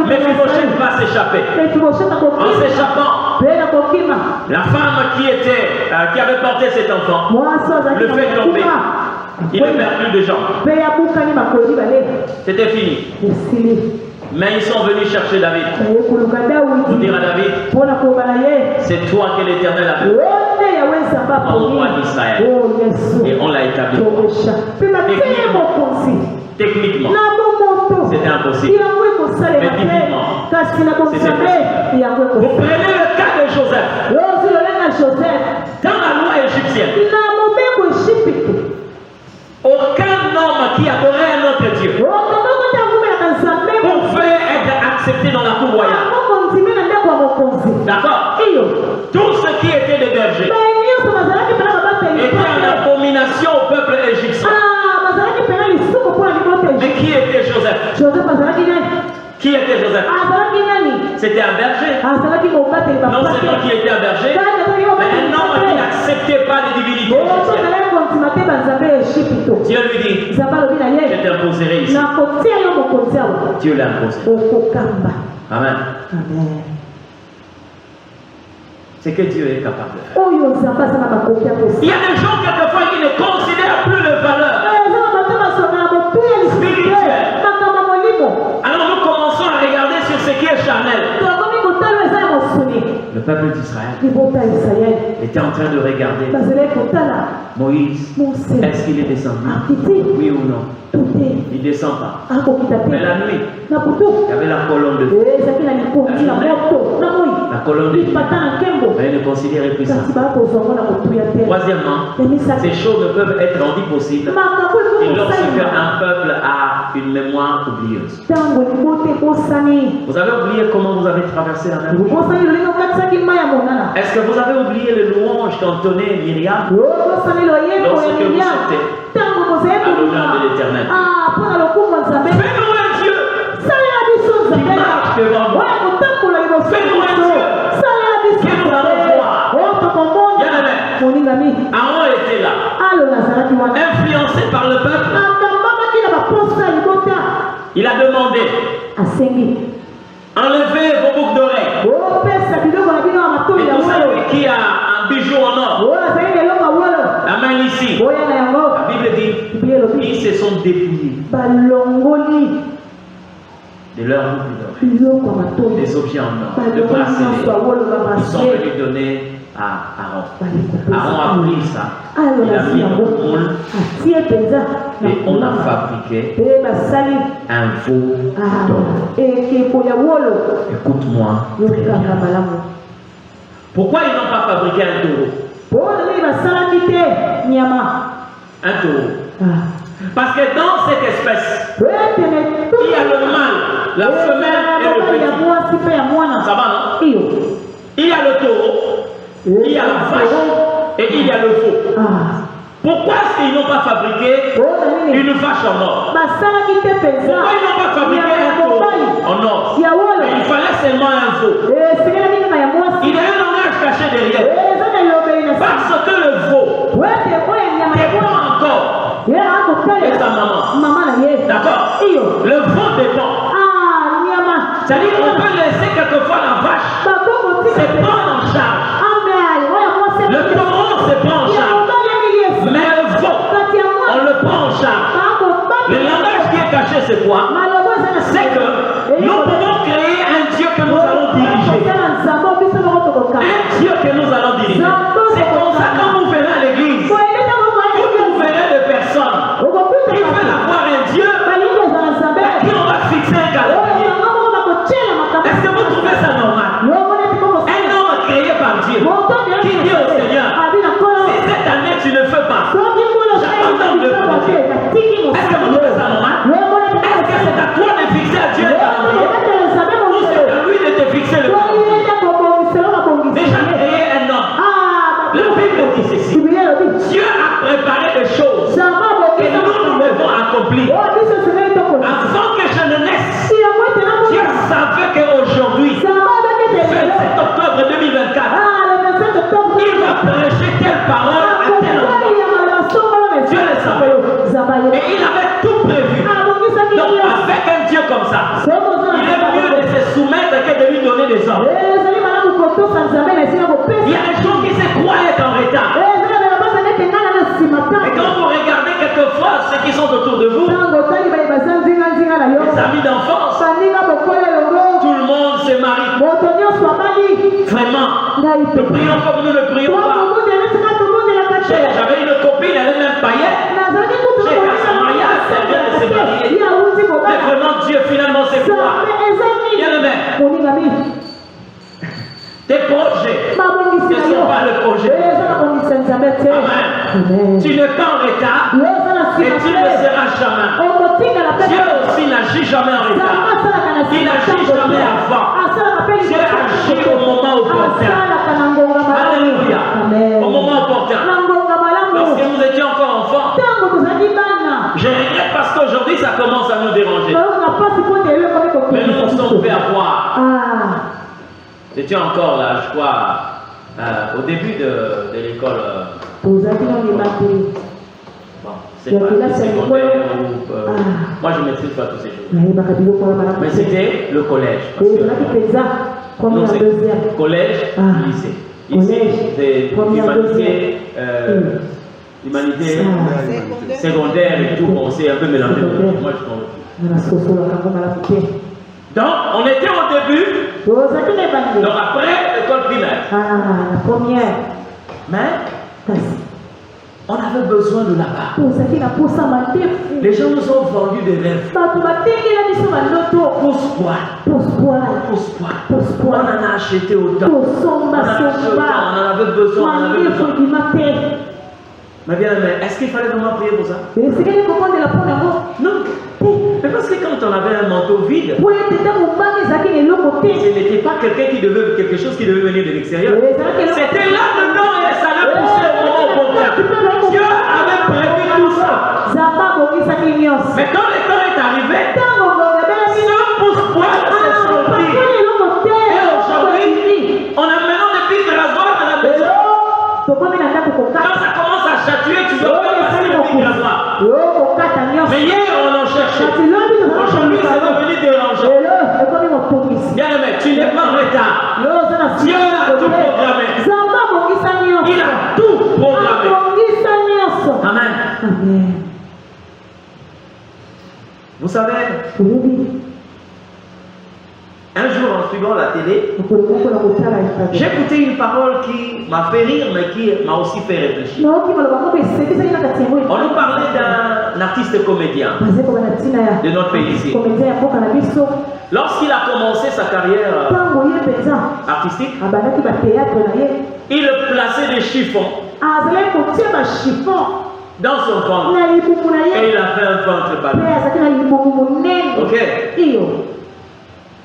Mephibosheth va s'échapper. En s'échappant, la femme qui avait porté cet enfant le fait tomber. Il ne perd plus de jambes. C'était fini. Mais ils sont venus chercher David pour dire à David, c'est toi que l'Éternel a fait. Envoie d'Israël. Et on l'a établi. Techniquement, c'était impossible. Mais divinement, c'était possible. Vous prenez le cas de Joseph. Dans la loi égyptienne, aucun homme qui adorait un autre Dieu pouvait être accepté dans la cour royale. D'accord? Tout ce qui était des bergers était en abomination au peuple égyptien. Mais qui était Joseph? Qui était Joseph? C'était un berger. Non seulement qui était un berger, mais un homme qui n'acceptait pas les divinités égyptiennes. Dieu lui dit, je t'imposerai ici. Dieu l'a imposé. Amen. ce que Dieu est capable de faire. Il y Il y a des gens quelquefois qui ne considèrent plus les valeurs spirituelles. Alors nous commençons à regarder sur ce qui est charnel. Le peuple d'Israël était en train de regarder Moïse. Est-ce qu'il est descendu? Oui ou non? Il ne descend pas. Mais la nuit, il y avait la colonne de feu. La colonne de feu. Mais il ne considérait plus ça. Troisièmement, ces choses ne peuvent être rendues possibles que lorsque un peuple a une mémoire oublieuse. Vous avez oublié comment vous avez traversé la mer? Est-ce que vous avez oublié les louanges qu'entonnait Myriam lorsque vous chantez à l'honneur de l'Éternel? Fais-nous un Dieu qui marche devant nous. Fais-nous un Dieu qui nous allons voir. Aaron était là, influencé par le peuple. Il a demandé: enlevez vos boucles d'oreilles. Et tout celui qui a un bijou en or, amène ici. La Bible dit ils se sont dépouillés de leurs boucles d'oreilles, des objets en or, de bracelets. Ils sont venus donner à Aaron. Aaron a pris ça, il a mis dans le moule et on a fabriqué un veau d'or. Écoute-moi très bien. Pourquoi ils n'ont pas fabriqué un taureau? Un taureau. Parce que dans cette espèce, il y a le mâle, la femelle et le petit. Ça va, non? Il y a le taureau, il y a la vache et il y a le veau. Pourquoi est-ce qu'ils n'ont pas fabriqué une vache en or? Pourquoi ils n'ont pas fabriqué un taureau en or? Il fallait seulement un veau. Il y a un langage caché derrière. Parce que le veau dépend encore de ta maman. D'accord? Le veau dépend. C'est-à-dire qu'on peut laisser quelquefois la vache se prendre en charge. Le taureau se prend en charge. Mais le veau, on le prend en charge. Le langage qui est caché, c'est quoi? C'est que nous pouvons créer un Dieu que nous allons diriger. Un Dieu que nous allons diriger. C'est comme ça quand vous venez à l'église, vous verrez des personnes qui veulent avoir un Dieu à qui on va fixer un calendrier. Est-ce que vous trouvez ça normal? Un homme créé par Dieu qui dit au Seigneur: si cette année tu ne fais pas, j'abandonne le projet. Est-ce que vous trouvez ça normal? Est-ce que c'est à toi de fixer à Dieu le calendrier? Ou c'est à lui de te fixer le calendrier? Déjà créé un homme. La Bible dit ceci: Dieu a préparé des choses que nous devons accomplir. Avant que je ne naisse, Dieu savait qu'aujourd'hui, 27 octobre 2024, il va prêcher telle parole à tel endroit. Dieu le savait. Et il avait tout prévu. Donc, avec un Dieu comme ça, il est mieux de se soumettre que de lui donner des ordres. Il y a des gens qui se croient être en retard. Et quand vous regardez quelquefois ceux qui sont autour de vous, les amis d'enfance, tout le monde se marie. Vraiment, nous prions comme nous ne prions pas. J'avais une copine, elle est même païenne. J'ai fait son mariage, elle vient de se marier. Mais vraiment, Dieu finalement c'est quoi? Bien le même. Tes projets ne sont pas le projet. Amen. Tu n'es pas en retard et tu ne seras jamais. Dieu aussi n'agit jamais en retard. Il n'agit jamais avant. Dieu agit au moment opportun. Alléluia. Au moment opportun. Lorsque nous étions encore enfants, je regrette parce qu'aujourd'hui ça commence à nous déranger. Mais nous nous sommes fait avoir. J'étais encore là, je crois, au début de l'école. Bon, c'est pas secondaire ou. Moi, je ne maîtrise pas tous ces choses. Mais c'était le collège. Nous, c'est collège, lycée. ici, humanité secondaire et tout, on s'est un peu mélangé. Moi, je donc, on était au début, donc après l'école primaire. La première. Mais on avait besoin de là-bas. Les gens nous ont vendu des rêves. On en a acheté autant. On en avait besoin. Mais bien, est-ce qu'il fallait vraiment prier pour ça? Non. Mais parce que quand on avait un manteau vide, ce n'était pas quelque chose qui devait venir de l'extérieur. C'était là-dedans et ça l'a poussé au moment contraire. Dieu avait prévu tout ça. Mais quand le temps est arrivé, ce pousse-poil s'est sorti. Et aujourd'hui, on a maintenant des piles de rasoir à la maison. Quand ça commence à chatouiller, tu dois pas passer le pic rasoir. Mais hier, on en cherchait. Aujourd'hui, c'est devenu dérangeant. Bien aimé, tu n'es pas en retard. Dieu a tout programmé. Il a tout programmé. Amen. Vous savez, un jour en suivant la télé, j'ai écouté une parole qui m'a fait rire, mais qui m'a aussi fait réfléchir. On nous parlait d'un artiste comédien de notre pays ici. Lorsqu'il a commencé sa carrière artistique, il plaçait des chiffons dans son ventre. Et il a fait un ventre ballon. Ok.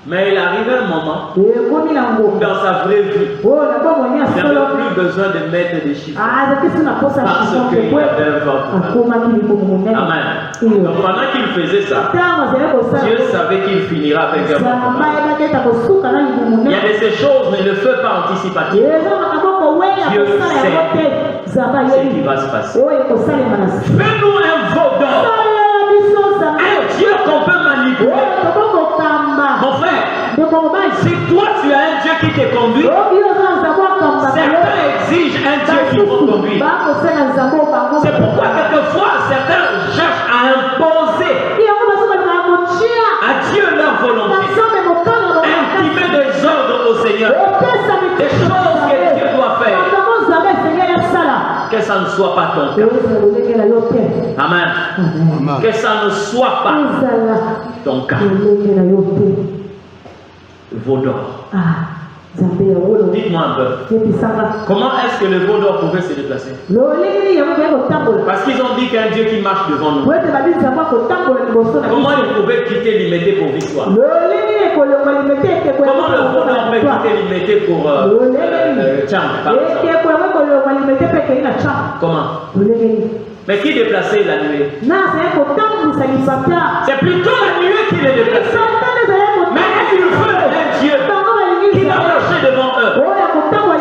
Mais il arrivait un moment dans sa vraie vie, il n'avait plus besoin de mettre des chiffres parce qu'il avait un ventre. Amen. Donc pendant qu'il faisait ça, Dieu savait qu'il finira avec un ventre. Il y a de ces choses, mais ne le fais pas anticipativement. Dieu sait ce qui va se passer. Fais-nous un veau d'or, un Dieu qu'on peut manipuler. Mon frère, si toi tu as un Dieu qui te conduit, certains exigent un Dieu qui te conduit. C'est pourquoi quelquefois certains cherchent à imposer à Dieu leur volonté, intimer des ordres au Seigneur, des choses que Dieu doit faire. Que ça ne soit pas ton cas. Amen. Que ça ne soit pas ton cas. Veau d'or. Dites-moi un peu. Comment est-ce que le veau d'or pouvait se déplacer? Parce qu'ils ont dit qu'un Dieu qui marche devant nous. Comment il pouvait quitter l'Imété pour Victoire? Comment le veau d'or peut quitter l'Imété pour Tcham? Comment? Mais qui déplaçait la nuée? C'est plutôt la nuée qui les déplaçait. Mais il veut un Dieu qui va marcher devant eux.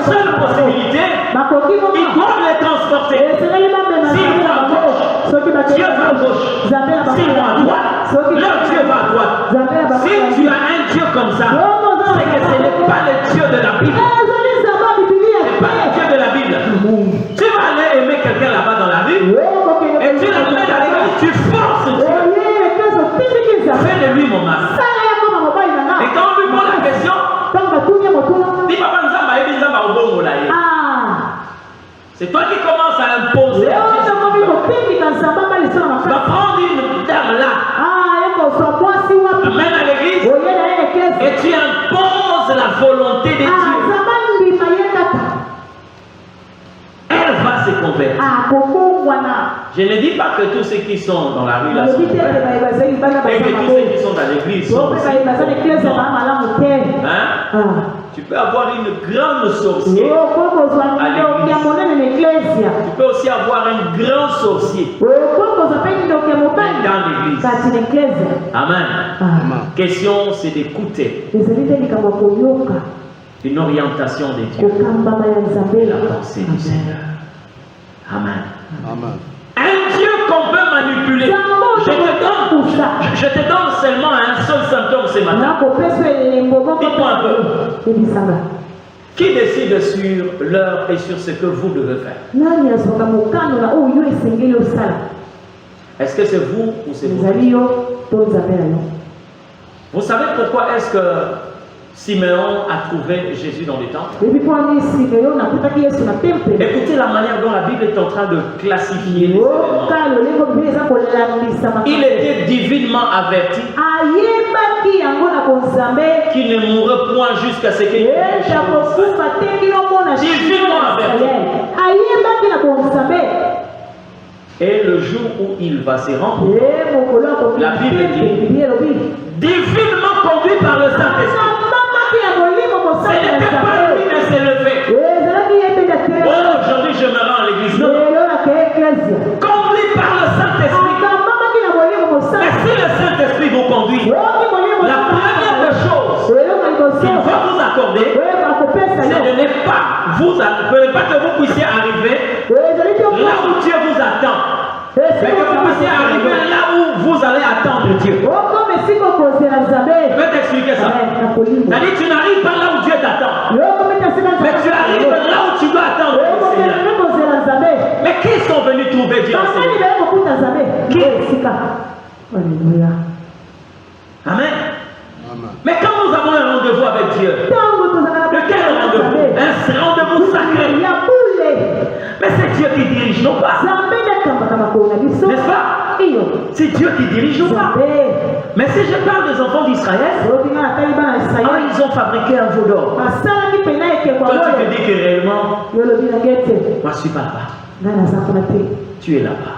Seule possibilité, ils doivent les transporter. S'ils vont à gauche, Dieu va à gauche. S'ils vont à droite, leur Dieu va à droite. Si tu as un Dieu comme ça, c'est que ce n'est pas le Dieu de la Bible. Ce n'est pas le Dieu de la Bible. Tu vas aller aimer quelqu'un là-bas dans la rue, et tu l'amènes à l'église, tu forces Dieu. Fais de lui mon mari. Et quand on lui pose la question, dis papa Nzamba au bon molaye. C'est toi qui commences à imposer. Tu vas prendre une dame là, amène à l'église, et tu imposes la volonté de Dieu. Elle va se convertir. Je ne dis pas que tous ceux qui sont dans la rue là sont convertis, et que tous ceux qui sont dans l'église sont aussi. Hein? Tu peux avoir une grande sorcière à l'église. Tu peux aussi avoir un grand sorcier dans l'église. Amen. Question, c'est d'écouter une orientation de Dieu, la pensée du Seigneur. Amen. Un Dieu qu'on peut manipuler. Je te donne seulement un seul symptôme ce matin. Dis-moi un peu. Qui décide sur l'heure et sur ce que vous devez faire? Est-ce que c'est vous ou c'est vous? Vous savez pourquoi est-ce que Siméon a trouvé Jésus dans les temple? Écoutez la manière dont la Bible est en train de classifier les événements. Il était divinement averti qu'il ne mourrait point jusqu'à ce qu'il divinement averti. Et le jour où il va se rendre, la Bible dit divinement conduit par le Saint-Esprit. Ce n'était pas lui de se lever. Oh, aujourd'hui je me rends à l'église. Non. Conduit par le Saint-Esprit. Mais si le Saint-Esprit vous conduit, la première des choses qu'il va vous accorder, c'est de ne pas que vous puissiez arriver là où Dieu vous attend. Mais que vous puissiez arriver là où vous allez attendre Dieu. Je vais t'expliquer ça. C'est-à-dire tu n'arrives pas là où Dieu t'attend. Mais tu arrives là où tu dois attendre le Seigneur. Mais qui sont venus trouver Dieu? Qui? Amen. Mais quand nous avons un rendez-vous avec Dieu, de quel rendez-vous? Un rendez-vous sacré. Mais c'est Dieu qui dirige nos pas. N'est-ce pas? C'est Dieu qui dirige nos pas. Mais si je parle des enfants d'Israël, ils ont fabriqué un veau d'or. Toi tu te dis que réellement, moi je suis pas là-bas. Tu es là-bas.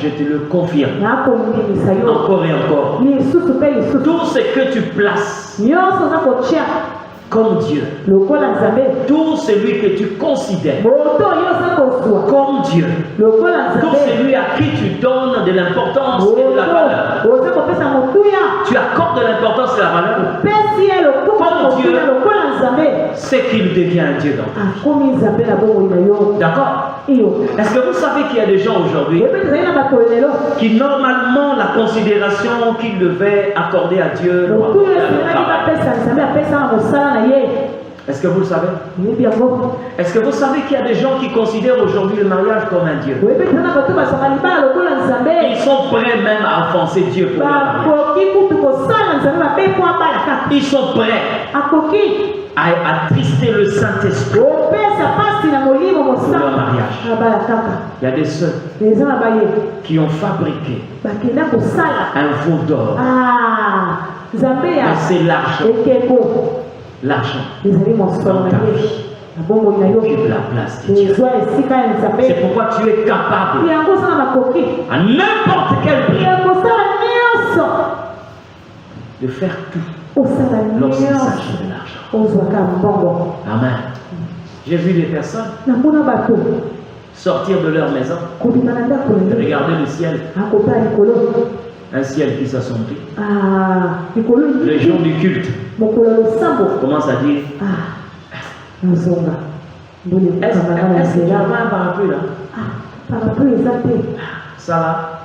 Je te le confirme. Encore et encore. Tout ce que tu places comme Dieu, tout celui que tu considères comme Dieu, tout celui à qui tu donnes de l'importance et de la valeur, tu accordes de l'importance et de la valeur comme Dieu, c'est qu'il devient un Dieu dans ta vie. D'accord? Est-ce que vous savez qu'il y a des gens aujourd'hui qui normalement la considération qu'ils devaient accorder à Dieu, est-ce que vous le savez? Est-ce que vous savez qu'il y a des gens qui considèrent aujourd'hui le mariage comme un Dieu? Ils sont prêts même à offenser Dieu pour le mariage. Ils sont prêts à attrister le Saint-Esprit pour leur mariage. Il y a des sœurs qui ont fabriqué un veau d'or. C'est l'argent. L'argent dans ta vie occupe la place de Dieu. C'est pourquoi tu es capable à n'importe quel prix de faire tout lorsqu'il s'agit de l'argent. Amen. J'ai vu des personnes sortir de leur maison et regarder le ciel. Un ciel qui s'assombrit. Les jours du culte commencent à dire est-ce qu'il y a un parapluie là? Ça là?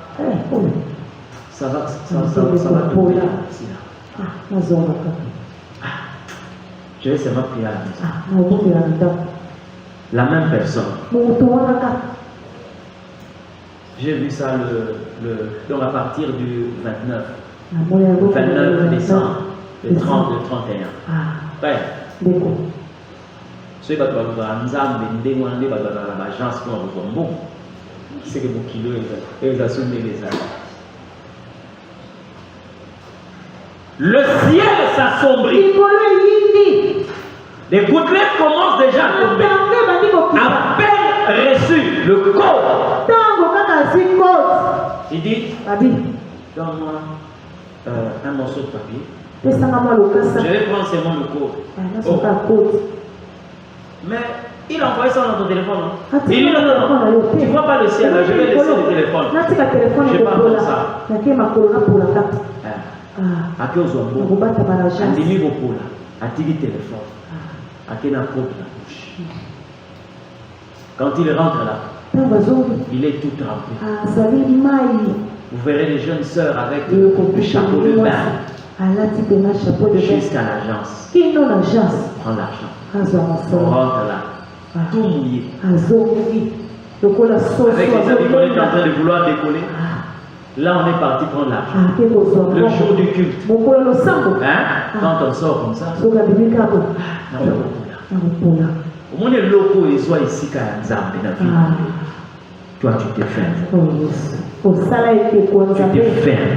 Ça va tomber ici là. Je vais seulement prier à la maison. La même personne. J'ai vu ça donc à partir du 29 décembre, le 30, le 31. Ouais. Ceux qui ont l'agence pour avoir bon, c'est que mon kilo ils assument les âges. Le ciel s'assombrit. Les gouttelettes commencent déjà à tomber. À peine reçu le code. Il dit, donne-moi un morceau de papier. Je vais prendre seulement le code. Mais il a envoyé ça dans ton téléphone. Il dit non, tu ne vois pas le ciel, je vais laisser le téléphone. Je ne vais pas faire ça. À qui aux hommes, à demi beaucoup là, à tigi téléphone, à qui n'a pas la bouche. Quand il rentre là, il est tout trempé. Vous verrez les jeunes sœurs avec le chapeau de bain jusqu'à l'agence. Prends l'argent. On rentre là, tout mouillé. Avec les amis qu'on est en train de vouloir décoller, là on est parti prendre l'argent. Le jour du culte. Hein? Quand on sort comme ça, au moins les locaux ils soient ici quand toi tu t'es fait un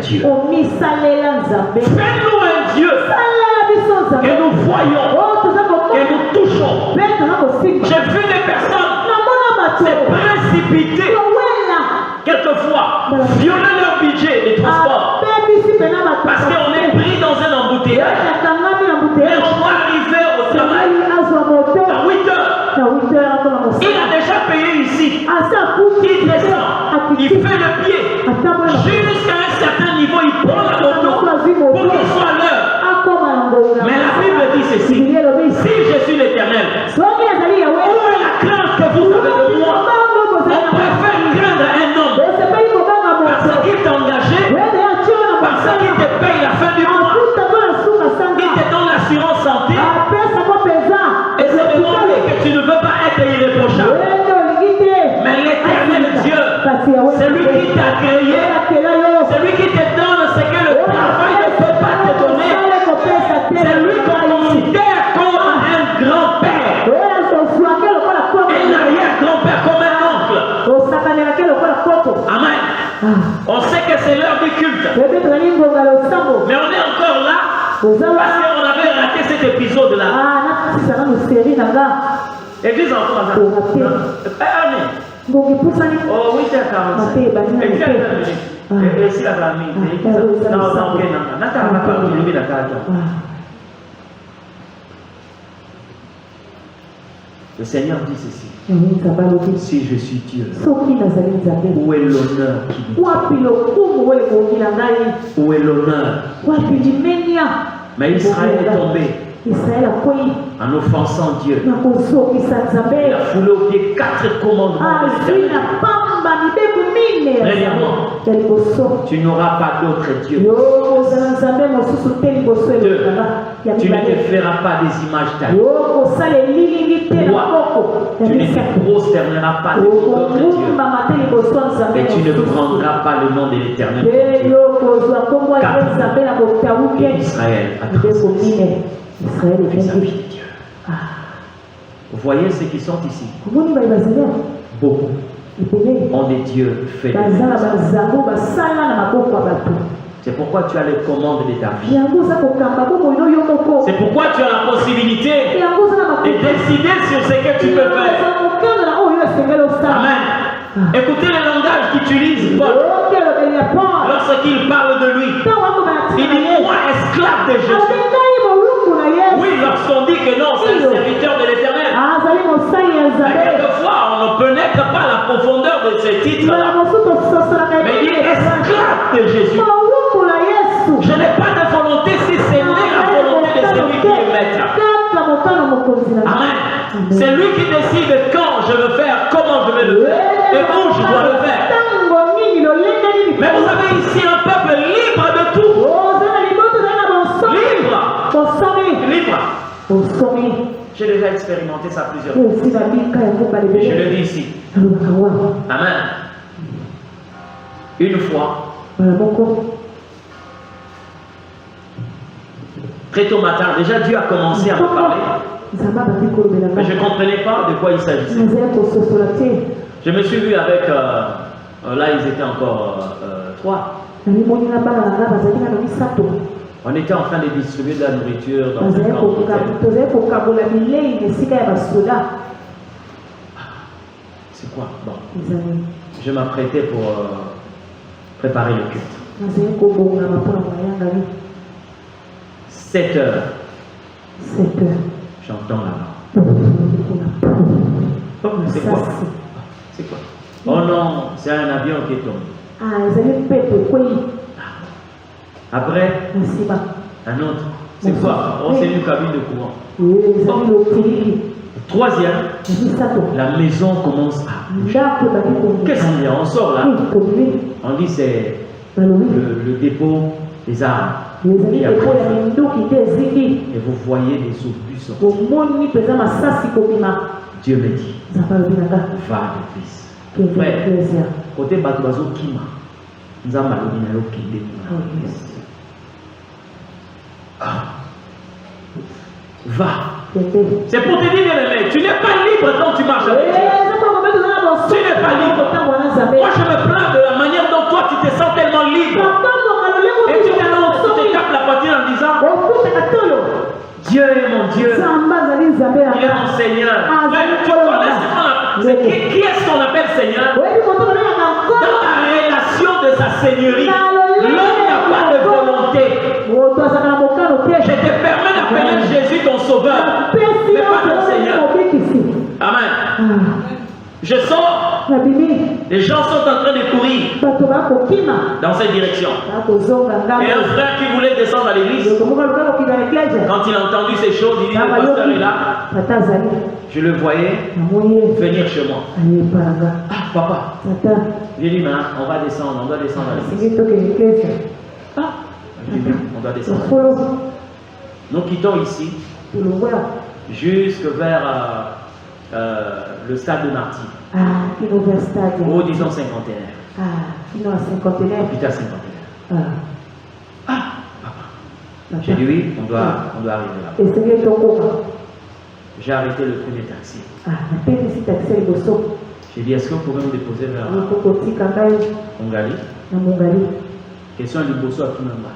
Dieu. Fais-nous un Dieu que nous voyons, que nous touchons. J'ai vu des personnes se précipiter quelquefois, violer leur budget de transport parce qu'on est pris dans un embouteillage. Mais on doit arriver au travail à 8 heures. Il a déjà payé ici. Il descend, il fait le pied. Jusqu'à un certain niveau, il prend la moto pour qu'il soit à l'heure. Mais la Bible dit ceci: si je suis l'Éternel, où est la crainte que vous avez de moi? On préfère craindre un homme parce qu'il t'a engagé, parce qu'il te paye la fin du mois, il te donne l'assurance santé, et c'est demandé que tu ne veux pas être irréprochable. Mais l'Éternel Dieu, c'est lui qui t'a créé, c'est lui qui te donne ce que le travail ne peut pas te donner. C'est lui qu'on considère comme un grand-père, un arrière-grand-père, comme un oncle. Amen. On sait que c'est l'heure du culte, mais on est encore là parce qu'on avait raté cet épisode-là. Église encore là. Oh, 8h45. Et si la famille, le Seigneur dit ceci: si je suis Dieu, où est l'honneur qui me Où est l'honneur? Mais Israël est tombé en offensant Dieu. Il a foulé au pied 4 commandements de l'Éternel. Premièrement, tu n'auras pas d'autre Dieu. 2, tu ne te feras pas des images taillées. 3, tu ne te prosterneras pas devant d'autres dieux. Et tu ne prendras pas le nom de l'Éternel. 4, Israël a transgressé vis-à-vis de Dieu. Vous voyez ceux qui sont ici? Beaucoup ont des dieux faits de c'est pourquoi tu as les commandes de ta vie. C'est pourquoi tu as la possibilité de décider sur ce que tu peux faire. Amen. Écoutez le langage qu'utilise Paul lorsqu'il parle de lui. Il dit: moi, esclave de Jésus. Oui, lorsqu'on dit que non, c'est le serviteur de l'Éternel. Mais quelquefois, on ne pénètre pas la profondeur de ces titres-là. Mais il est esclave de Jésus. Je n'ai pas de volonté si ce n'est la volonté de celui qui est maître. Amen. C'est lui qui décide quand je veux faire, comment je vais le faire et où je dois le faire. Mais vous avez ici un peuple libre de tout. Libre. J'ai déjà expérimenté ça plusieurs fois. Et je le dis ici. Amen. Une fois, très tôt matin, déjà Dieu a commencé à me parler. Mais je ne comprenais pas de quoi il s'agissait. Je me suis vu avec, là ils étaient encore 3. On était en train de distribuer de la nourriture dans un camp. C'est quoi? Bon. Je m'apprêtais pour préparer le culte. 7 heures. J'entends là-bas. Oh, c'est quoi? C'est quoi? Oh non, c'est un avion qui est tombé. Après, un autre. C'est quoi? Oh, c'est une cabine de courant. Oh. 3e, la maison commence à bouger. Qu'est-ce qu'il y a? On sort là. On dit c'est le dépôt des armes. Et vous voyez les obus sortir. Dieu me dit, va de l'église. Frère, côté Batobazo Kima, nous avons malheureusement quitté. Va. C'est pour te dire, tu n'es pas libre quand tu marches avec Dieu. Tu n'es pas libre. Moi, je me plains de la manière dont toi, tu te sens tellement libre. Et tu te tapes la poitrine en disant, Dieu est mon Dieu. Il est mon Seigneur. Tu connais qui est-ce qu'on appelle Seigneur? Dans la relation de sa seigneurie, l'homme n'a pas de volonté. Je te permets d'appeler Jésus ton sauveur, mais pas ton Seigneur. Amen. Je sors, les gens sont en train de courir dans cette direction. Et un frère qui voulait descendre à l'église, quand il a entendu ces choses, il dit, le pasteur est là. Je le voyais venir chez moi. Ah, papa. J'ai dit, on va descendre, on doit descendre à l'église. Ah, j'ai dit, on doit descendre. Nous quittons ici, jusque vers le stade de Marty. Ou disons cinquantenaire. Putain, cinquantenaire. Ah, papa. J'ai dit oui, on doit arriver là. J'ai arrêté le premier taxi. J'ai dit, est-ce que vous pouvez me déposer vers Mongali? Question du bosso à Kinamba.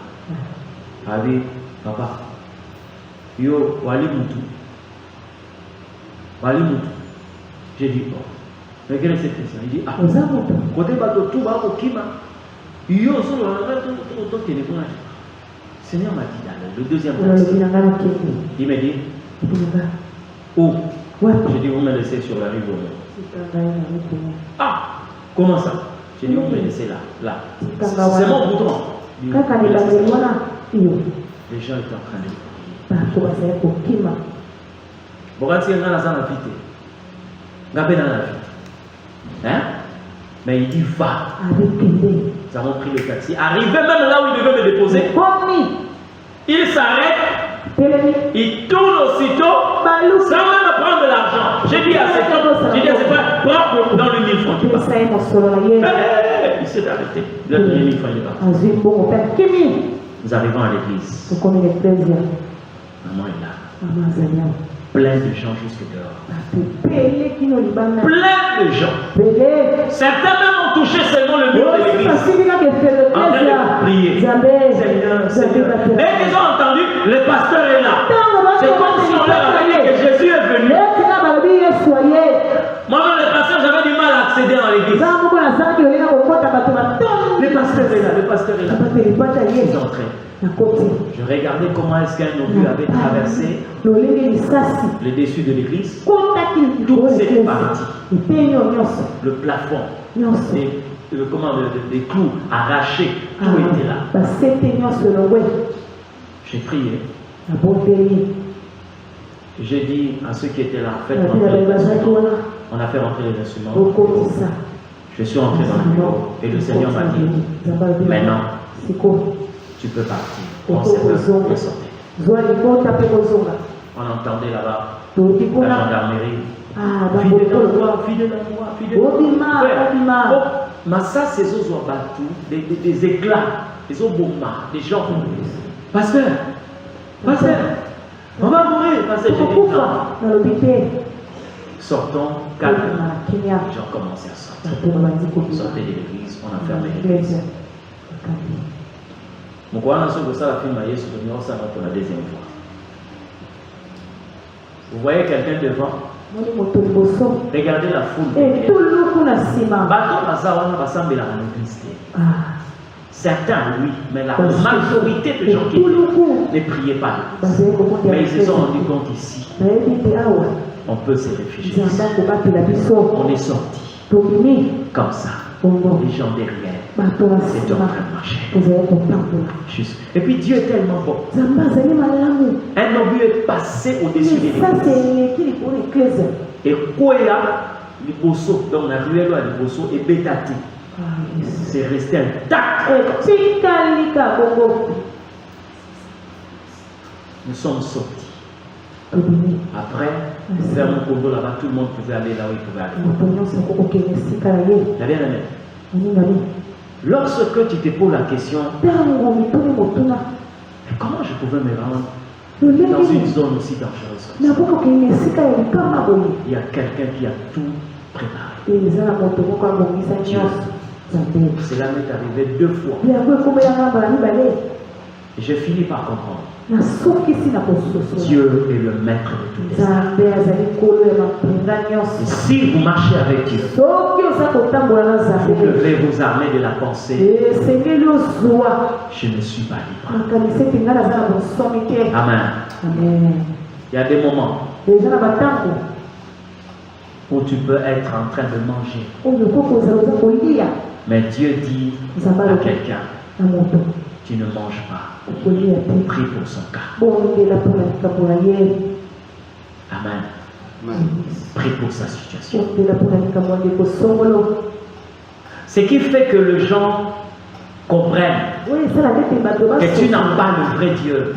Ah oui, papa. Yo, Wali Moutou. J'ai dit, bon. Regardez cette question. Il dit, ah, côté bateau, tout va au Kima. Yo, Seigneur m'a dit, le deuxième taxi. Il m'a dit, où? J'ai dit, vous me laissez sur la rive. Ah, comment ça? J'ai dit, vous me laissez là. C'est mon bouton. Les gens étaient en train de hein? Mais il dit va. Nous avons pris le taxi. Arrivé même là où il devait me déposer, il s'arrête, il tourne aussitôt sans même prendre de l'argent. J'ai dit à cet homme, prends dans le 1000 francs. Il s'est arrêté. Il a donné 1000 francs, il est parti. Nous arrivons à l'église. Maman est là. Plein de gens jusque dehors. Plein de gens. Certains même ont touché seulement le mur de l'église. En train de prier. Seigneur, Seigneur. Dès qu'ils ont entendu, le pasteur est là. C'est comme si on leur avait dit que Jésus est venu. Moi-même, le pasteur, j'avais du mal à accéder dans l'église. Le pasteur est là, le pasteur est là. Ils entraient. Je regardais comment est-ce qu'un obus avait traversé le dessus de l'église. Toute cette partie, le plafond, les clous arrachés, tout était là. J'ai prié. J'ai dit à ceux qui étaient là, faites rentrer les instruments. On a fait rentrer les instruments. Je suis rentré dans le bureau et le Seigneur m'a dit, maintenant, tu peux partir. On sortait. On entendait là-bas la gendarmerie. Massa, c'est des éclats, des bombes, des gens. Pasteur, on va mourir. Pasteur, sortons calmement. Les gens commençaient à sortir. On sortait de l'église, on a fermé l'église. Mon courant sur ça la film Maïs ça pour la deuxième fois. Vous voyez quelqu'un devant? Regardez la foule. Certains, oui, mais la majorité de gens qui ne priaient pas. Mais ils se sont rendus compte ici. On peut se réfugier. On est sorti comme ça. Les gens derrière. C'est en train de marcher. Et puis Dieu est tellement bon. Un obus est passé au-dessus de l'église. Et quoi là, le bosso, donc la ruelle à le bosso est bétati. C'est resté intact. Nous sommes sortis. Après, vers mon condo là-bas, tout le monde pouvait aller là où il pouvait aller. T'as bien aimé? Lorsque tu te poses la question, comment je pouvais me rendre dans une zone aussi dangereuse? Il y a quelqu'un qui a tout préparé. Cela m'est arrivé 2 fois. Et j'ai fini par comprendre. Dieu est le maître de tout. Et si vous marchez avec Dieu, vous devez vous armer de la pensée. Je ne suis pas libre. Amen. Il y a des moments où tu peux être en train de manger. Mais Dieu dit à quelqu'un, tu ne manges pas. Prie pour son cas. Amen. Prie pour sa situation. Ce qui fait que les gens comprennent que tu n'as pas le vrai Dieu,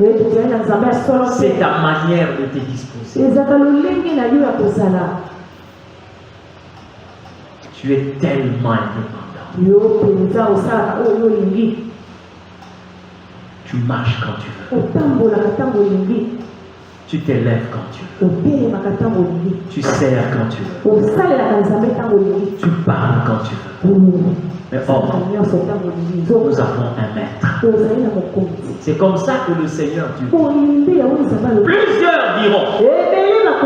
c'est ta manière de te disposer. Tu es tellement indépendant. Tu marches quand tu veux. Tu t'élèves quand tu veux. Tu sers quand tu veux. Tu parles quand tu veux. Mais or, nous avons un maître. C'est comme ça que le Seigneur dit. Plusieurs diront,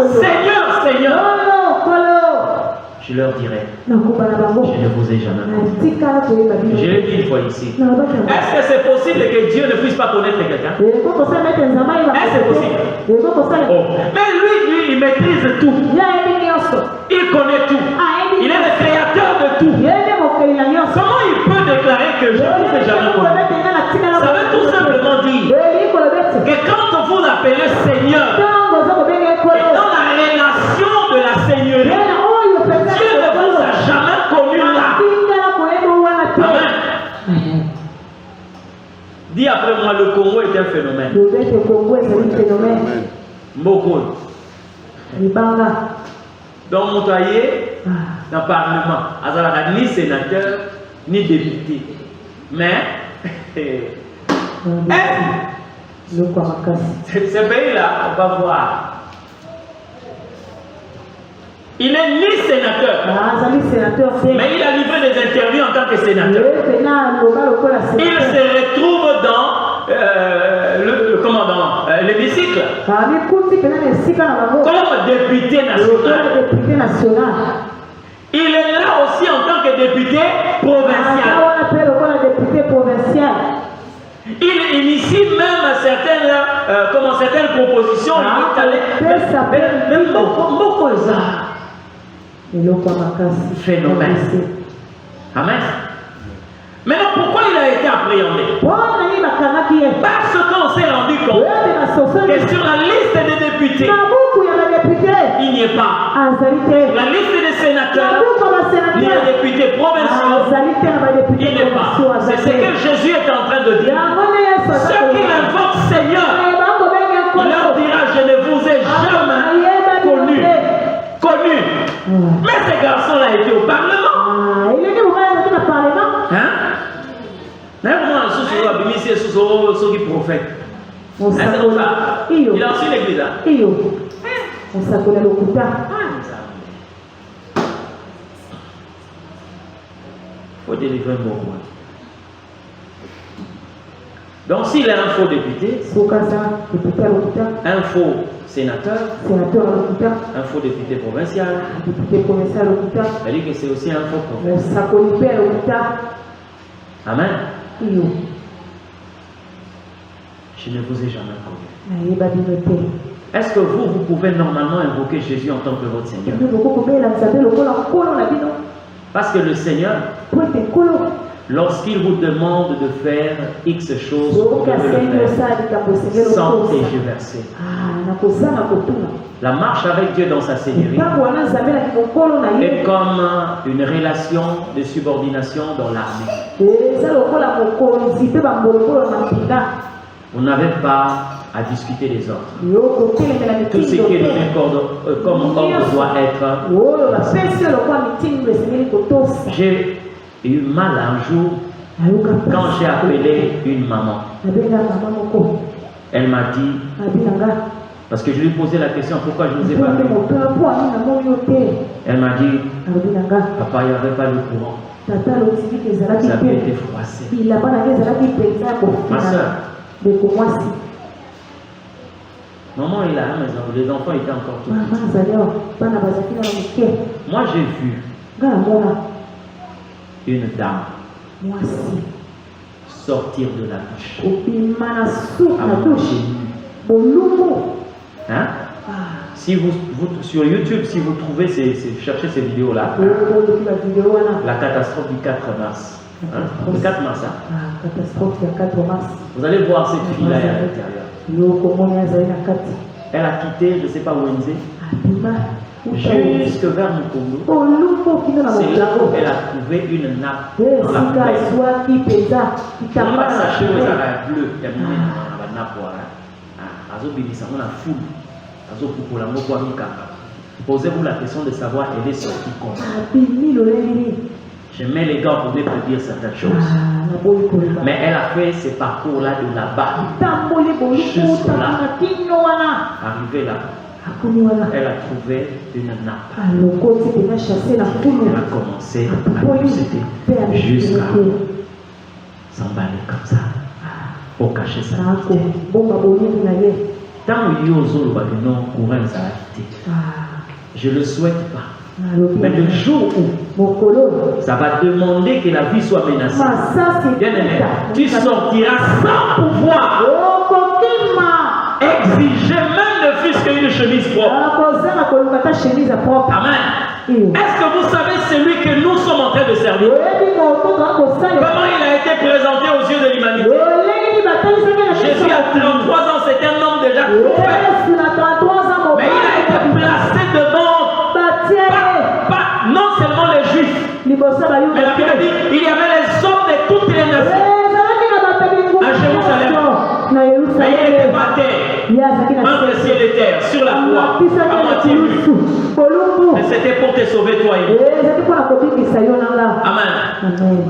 Seigneur, Seigneur. Je leur dirai, je ne vous ai jamais connu. Je l'ai dit une fois ici. Est-ce que c'est possible que Dieu ne puisse pas connaître quelqu'un? Est-ce que c'est possible? Oh. Mais lui, il maîtrise tout. Il connaît tout. Il est le créateur de tout. Comment il peut déclarer que je ne vous ai jamais connu? Ça veut tout simplement dire que quand vous appelez Seigneur, et dans la relation de la Seigneurie, Dieu ne vous a jamais connu là. Amen. Dis après moi, le Congo est un phénomène. Beaucoup. Dans mon foyer, dans le Parlement, ni sénateur, ni député. Mais, ce pays-là, on va voir. Il n'est ni sénateur, mais il a livré des interviews en tant que sénateur. Il se retrouve dans l'hémicycle comme député national. Il est là aussi en tant que député provincial. Il initie même certaines propositions. Phénomène. Amen. Maintenant, pourquoi il a été appréhendé? Parce qu'on s'est rendu compte que sur la liste des députés, il n'y est pas. La liste des sénateurs, ni les députés provinciaux, il n'y est pas. C'est ce que Jésus est en train de dire. Ceux qui l'invoquent Seigneur, il leur dira, je ne vous ai jamais connu. Mais ce garçon-là était au Parlement. Hein? D'ailleurs, ceux qui prophètent. Il a aussi l'église. Il faut délivrer un bon point. Donc, s'il est un faux député, un faux sénateur, un faux député provincial, ça dit que c'est aussi un faux prophète. Amen. Je ne vous ai jamais connu. Est-ce que vous pouvez normalement invoquer Jésus en tant que votre Seigneur? Parce que le Seigneur, lorsqu'il vous demande de faire X choses, vous devez le faire sans tergiverser. La marche avec Dieu dans sa Seigneurie est comme une relation de subordination dans l'armée. Vous n'avez pas à discuter des ordres. Tout ce qui est donné comme ordre doit être. J'ai eu mal un jour quand j'ai appelé une maman. Elle m'a dit, parce que je lui ai posé la question pourquoi je ne vous ai pas vu. Elle m'a dit, papa, il n'y avait pas de courant. Ça avait été froissé. Ma soeur, maman est là à la maison, les enfants étaient encore tout petits. Moi j'ai vu une dame sortir de la douche. Hein? Si vous sur YouTube, si vous trouvez cherchez ces vidéos-là, la catastrophe du 4 mars. Hein? Le 4 mars, hein? Vous allez voir cette fille-là à l'intérieur. Elle a quitté, je ne sais pas où jusque vers Mukongo. C'est là où elle a trouvé une nappe dans la poubelle. On va sacher où elle a bleu. Il y a une nappe. On a foule. Posez-vous la question de savoir elle est sortie comment. Je mets les gants pour te dire certaines choses. Mais elle a fait ce parcours-là de là-bas jusque là. Arrivée là, elle a trouvé une nappe. Elle a commencé à visiter jusqu'à s'emballer comme ça pour cacher sa identité. Tant que non courant je ne le souhaite pas. Mais le jour où ça va demander que la vie soit menacée, bien aimé, tu sortiras sans pouvoir exiger même ne fût-ce qu'une chemise propre. Amen. Est-ce que vous savez celui que nous sommes en train de servir? Comment il a été présenté aux yeux de l'humanité? Jésus a 33 ans, c'est un homme déjà coupé. Mais il a été placé devant non seulement les Juifs, mais la Bible dit il y avait les hommes de toutes les nations à Jérusalem. Mais il était par terre, entre le ciel et terre, sur la croix, à moitié nu. Et c'était pour te sauver toi et moi. Amen.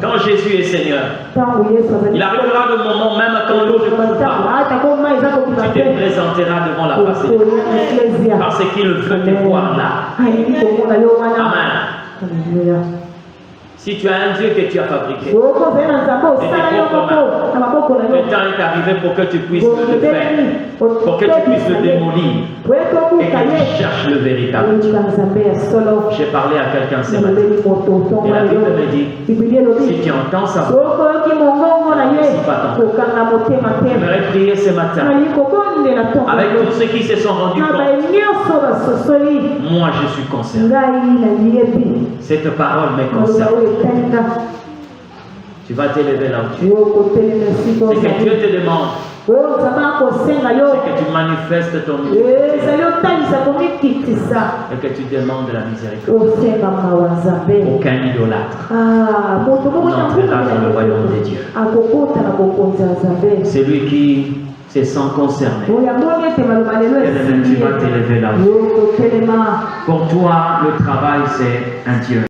Quand Jésus est Seigneur, il arrivera le moment, même quand l'eau ne coule pas, tu te présenteras devant la face de Dieu, parce qu'il veut te voir là. Amen. Si tu as un Dieu que tu as fabriqué, le temps est arrivé pour que tu puisses le faire, pour que tu puisses le démolir et que tu cherches le véritable Dieu. J'ai parlé à quelqu'un ce matin et la Bible me dit, si tu entends ça, n'hésite pas tant. J'aimerais prier ce matin avec tous ceux qui se sont rendus compte. Moi je suis concerné. Cette parole me concerne. Tu vas t'élever là où tu es. C'est que Dieu te demande. C'est que tu manifestes ton unité. Et que tu demandes la miséricorde. Aucun idolâtre n'entrera dans le royaume de Dieu. C'est lui qui se sent concerné. Et tu vas t'élever là où tu es. Pour toi, le travail, c'est un Dieu.